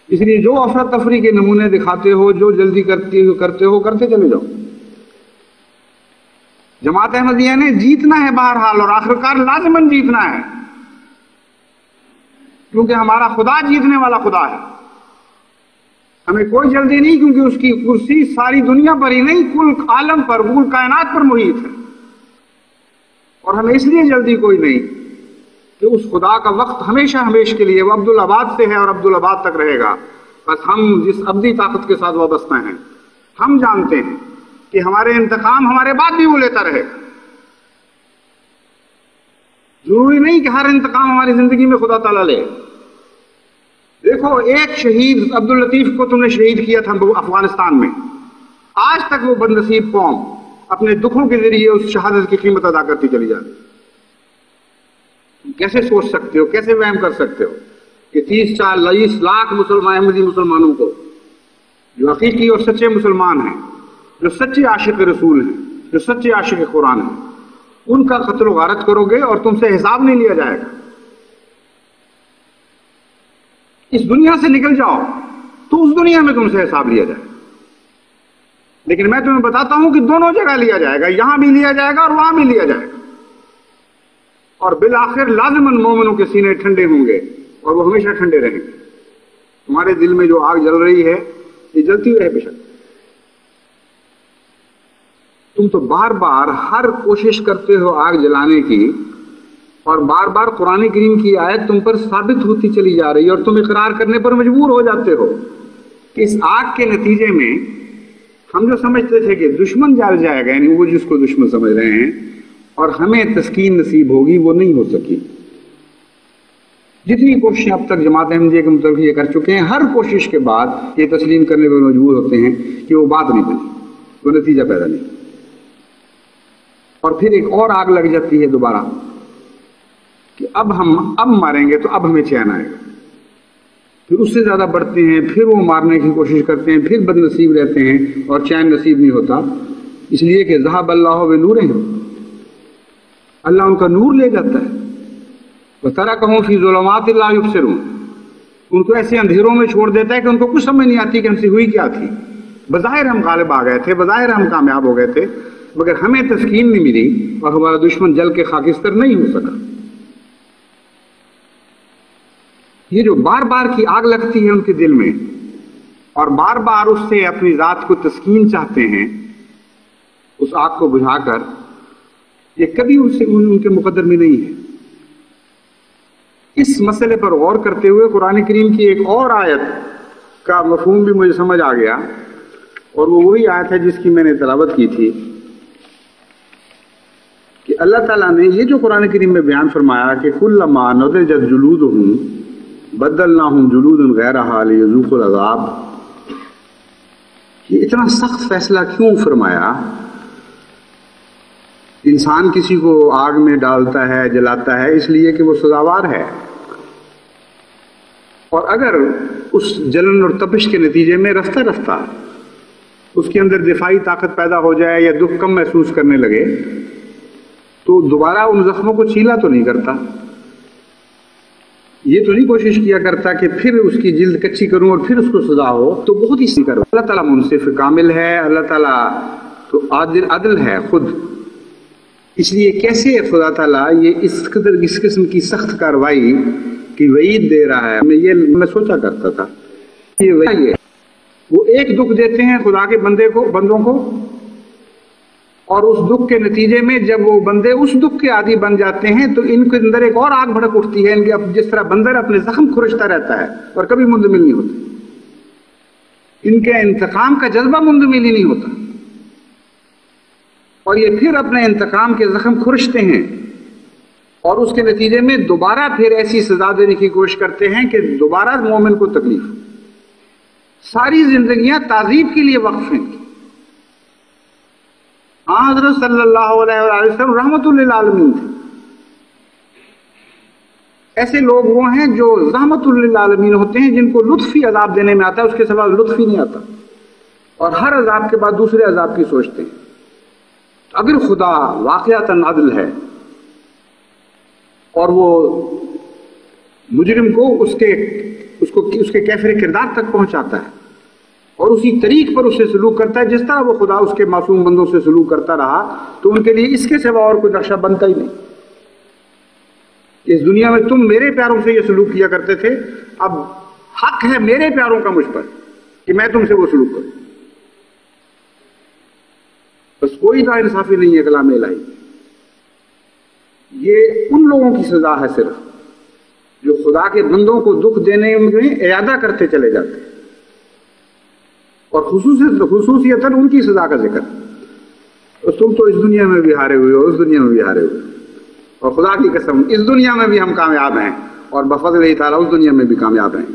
اس لیے جو افراتفری کے نمونے دکھاتے ہو، جو جلدی کرتے ہو کرتے چلے جاؤ۔ جماعت احمدیہ نے جیتنا ہے بہرحال، اور آخرکار لازماً جیتنا ہے، کیونکہ ہمارا خدا جیتنے والا خدا ہے۔ ہمیں کوئی جلدی نہیں، کیونکہ اس کی کرسی ساری دنیا پر ہی نہیں، کل عالم پر، کل کائنات پر محیط ہے، اور ہمیں اس لیے جلدی کوئی نہیں کہ اس خدا کا وقت ہمیشہ ہمیشہ کے لیے وہ عبدالآباد سے ہے اور عبدالآباد تک رہے گا۔ بس ہم جس ابدی طاقت کے ساتھ وابستہ ہیں، ہم جانتے ہیں کہ ہمارے انتقام ہمارے بعد بھی وہ لیتا رہے گا۔ ضروری نہیں کہ ہر انتقام ہماری زندگی میں خدا تعالیٰ لے۔ دیکھو، ایک شہید عبداللطیف کو تم نے شہید کیا تھا افغانستان میں، آج تک وہ بدنصیب قوم اپنے دکھوں کے ذریعے اس شہادت کی قیمت ادا کرتی چلی جاتی۔ کیسے سوچ سکتے ہو، کیسے وہم کر سکتے ہو کہ 30-40 لاکھ احمدی مسلمانوں کو، جو حقیقی اور سچے مسلمان ہیں، جو سچے عاشق رسول ہیں، جو سچے عاشق قرآن ہیں، ان کا قتل و غارت کرو گے اور تم سے حساب نہیں لیا جائے گا؟ اس دنیا سے نکل جاؤ تو اس دنیا میں تم سے حساب لیا جائے گا، لیکن میں تمہیں بتاتا ہوں کہ دونوں جگہ لیا جائے گا، یہاں بھی لیا جائے گا اور وہاں بھی لیا جائے گا، اور بالآخر لازماً مومنوں کے سینے ٹھنڈے ہوں گے اور وہ ہمیشہ ٹھنڈے رہیں گے۔ تمہارے دل میں جو آگ جل رہی ہے یہ جلتی رہے بے شک، تم تو بار بار ہر کوشش کرتے ہو آگ جلانے کی، اور بار بار قرآن کریم کی آیت تم پر ثابت ہوتی چلی جا رہی ہے، اور تم اقرار کرنے پر مجبور ہو جاتے ہو کہ اس آگ کے نتیجے میں ہم جو سمجھتے تھے کہ دشمن جل جائے گا، یعنی وہ جس کو دشمن سمجھ رہے ہیں، اور ہمیں تسکین نصیب ہوگی، وہ نہیں ہو سکی۔ جتنی کوششیں اب تک جماعت احمدیہ کے متعلق یہ کر چکے ہیں، ہر کوشش کے بعد یہ تسلیم کرنے پر مجبور ہوتے ہیں کہ وہ بات نہیں بنی، وہ نتیجہ پیدا نہیں، اور پھر ایک اور آگ لگ جاتی ہے دوبارہ کہ اب ماریں گے تو اب ہمیں چین آئے گا، پھر اس سے زیادہ بڑھتے ہیں، پھر وہ مارنے کی کوشش کرتے ہیں، پھر بد نصیب رہتے ہیں اور چین نصیب نہیں ہوتا، اس لیے کہ ذہب اللہ بنورہم، اللہ ان کا نور لے جاتا ہے، وَتَرَكَهُمْ فِي ظُلُمَاتٍ لَا يُبْصِرُونَ، ان کو ایسے اندھیروں میں چھوڑ دیتا ہے کہ ان کو کچھ سمجھ نہیں آتی کہ ہم سے ہوئی کیا تھی۔ بظاہر ہم غالب آ گئے تھے، بظاہر ہم کامیاب ہو گئے تھے، مگر ہمیں تسکین نہیں ملی اور ہمارا دشمن جل کے خاکستر نہیں ہو سکا۔ یہ جو بار بار کی آگ لگتی ہے ان کے دل میں، اور بار بار اس سے اپنی ذات کو تسکین چاہتے ہیں، اس آگ کو بجھا کر، یہ کبھی ان کے مقدر میں نہیں ہے۔ اس مسئلے پر غور کرتے ہوئے قرآن کریم کی ایک اور آیت کا مفہوم بھی مجھے سمجھ آ گیا، اور وہ وہی آیت ہے جس کی میں نے تلاوت کی تھی، کہ اللہ تعالیٰ نے یہ جو قرآن کریم میں بیان فرمایا کہ کلما نضجت جلودہم بدلناہم جلودا غیرہا لیذوقوا العذاب، یہ اتنا سخت فیصلہ کیوں فرمایا؟ انسان کسی کو آگ میں ڈالتا ہے، جلاتا ہے، اس لیے کہ وہ سزاوار ہے، اور اگر اس جلن اور تپش کے نتیجے میں رفتہ رفتہ اس کے اندر دفاعی طاقت پیدا ہو جائے یا دکھ کم محسوس کرنے لگے، تو دوبارہ ان زخموں کو چھیلا تو نہیں کرتا، یہ تو نہیں کوشش کیا کرتا کہ پھر اس کی جلد کچی کروں اور پھر اس کو سزا ہو، تو بہت ہی کرو۔ اللہ تعالیٰ منصف کامل ہے، اللہ تعالیٰ تو عدل ہے خود، اس لیے کیسے خدا تعالیٰ یہ اس قسم کی سخت کاروائی کی وعید دے رہا ہے؟ میں سوچا کرتا تھا یہ وہی ہے، وہ ایک دکھ دیتے ہیں خدا کے بندوں کو، اور اس دکھ کے نتیجے میں جب وہ بندے اس دکھ کے عادی بن جاتے ہیں تو ان کے اندر ایک اور آگ بھڑک اٹھتی ہے، ان کے جس طرح بندر اپنے زخم کھرچتا رہتا ہے اور کبھی منجمل نہیں ہوتا، ان کے انتقام کا جذبہ منجمل ہی نہیں ہوتا، اور یہ پھر اپنے انتقام کے زخم کھرچتے ہیں اور اس کے نتیجے میں دوبارہ پھر ایسی سزا دینے کی کوشش کرتے ہیں کہ دوبارہ مومن کو تکلیف ہو۔ ساری زندگیاں تعذیب کے لیے وقف ہیں۔ حضرت صلی اللہ علیہ وسلم رحمت للعالمین تھے۔ ایسے لوگ وہ ہیں جو رحمت للعالمین ہوتے ہیں، جن کو لطف ہی عذاب دینے میں آتا ہے، اس کے سوا لطف ہی نہیں آتا، اور ہر عذاب کے بعد دوسرے عذاب کی سوچتے ہیں۔ اگر خدا واقعتاً عدل ہے اور وہ مجرم کو اس کے کیفر کردار تک پہنچاتا ہے اور اسی طریق پر اسے سلوک کرتا ہے جس طرح وہ خدا اس کے معصوم بندوں سے سلوک کرتا رہا، تو ان کے لیے اس کے سوا اور کوئی نقشہ بنتا ہی نہیں۔ اس دنیا میں تم میرے پیاروں سے یہ سلوک کیا کرتے تھے، اب حق ہے میرے پیاروں کا مجھ پر کہ میں تم سے وہ سلوک کروں۔ بس کوئی نا انصافی نہیں ہے کلام الہی۔ یہ ان لوگوں کی سزا ہے صرف جو خدا کے بندوں کو دکھ دینے میں اعادہ کرتے چلے جاتے ہیں، اور خصوصیتاً ان کی سزا کا ذکر۔ تو تم تو اس دنیا میں بھی ہارے ہوئے ہو، اس دنیا میں بھی ہارے ہوئے، اور خدا کی قسم اس دنیا میں بھی ہم کامیاب ہیں، اور بفضل اللہ تعالیٰ اس دنیا میں بھی کامیاب ہیں۔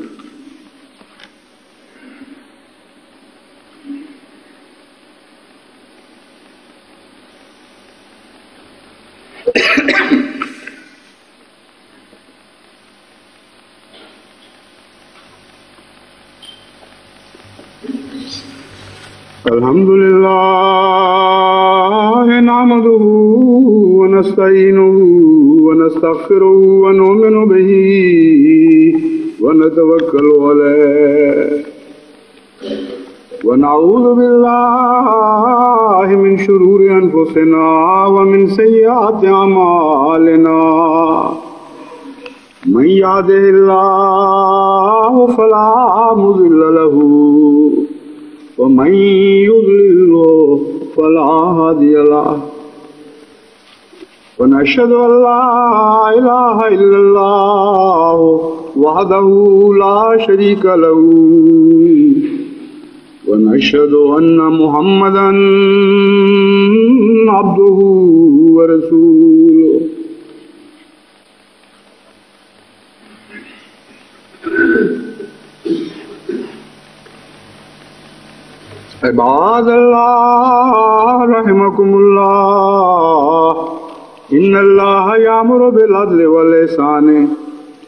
الحمد للہ نحمده ونستعینه ونستغفره ونؤمن به ونتوکل علیہ ونعوذ باللہ من شرور انفسنا ومن سیئات اعمالنا من یهده اللہ فلا مضل له ومن يضلل فلا هادي له ونشهد أن لا إله إلا الله وحده لا شريك له ونشهد أن محمدا عبده ورسوله عباد اللہ رحمکم اللہ ان اللہ یامر بالعدل والإحسان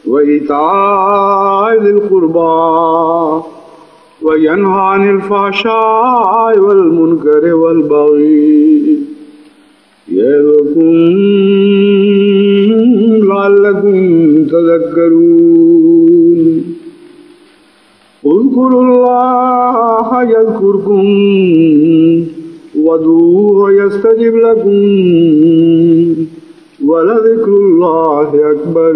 وإیتاء ذی القربى وینہی عن الفحشاء والمنکر والبغی یعظکم لعلکم تذکرون اذکروا اللہ یذکرکم وادعوہ یستجب لکم ولذکر اللہ اکبر۔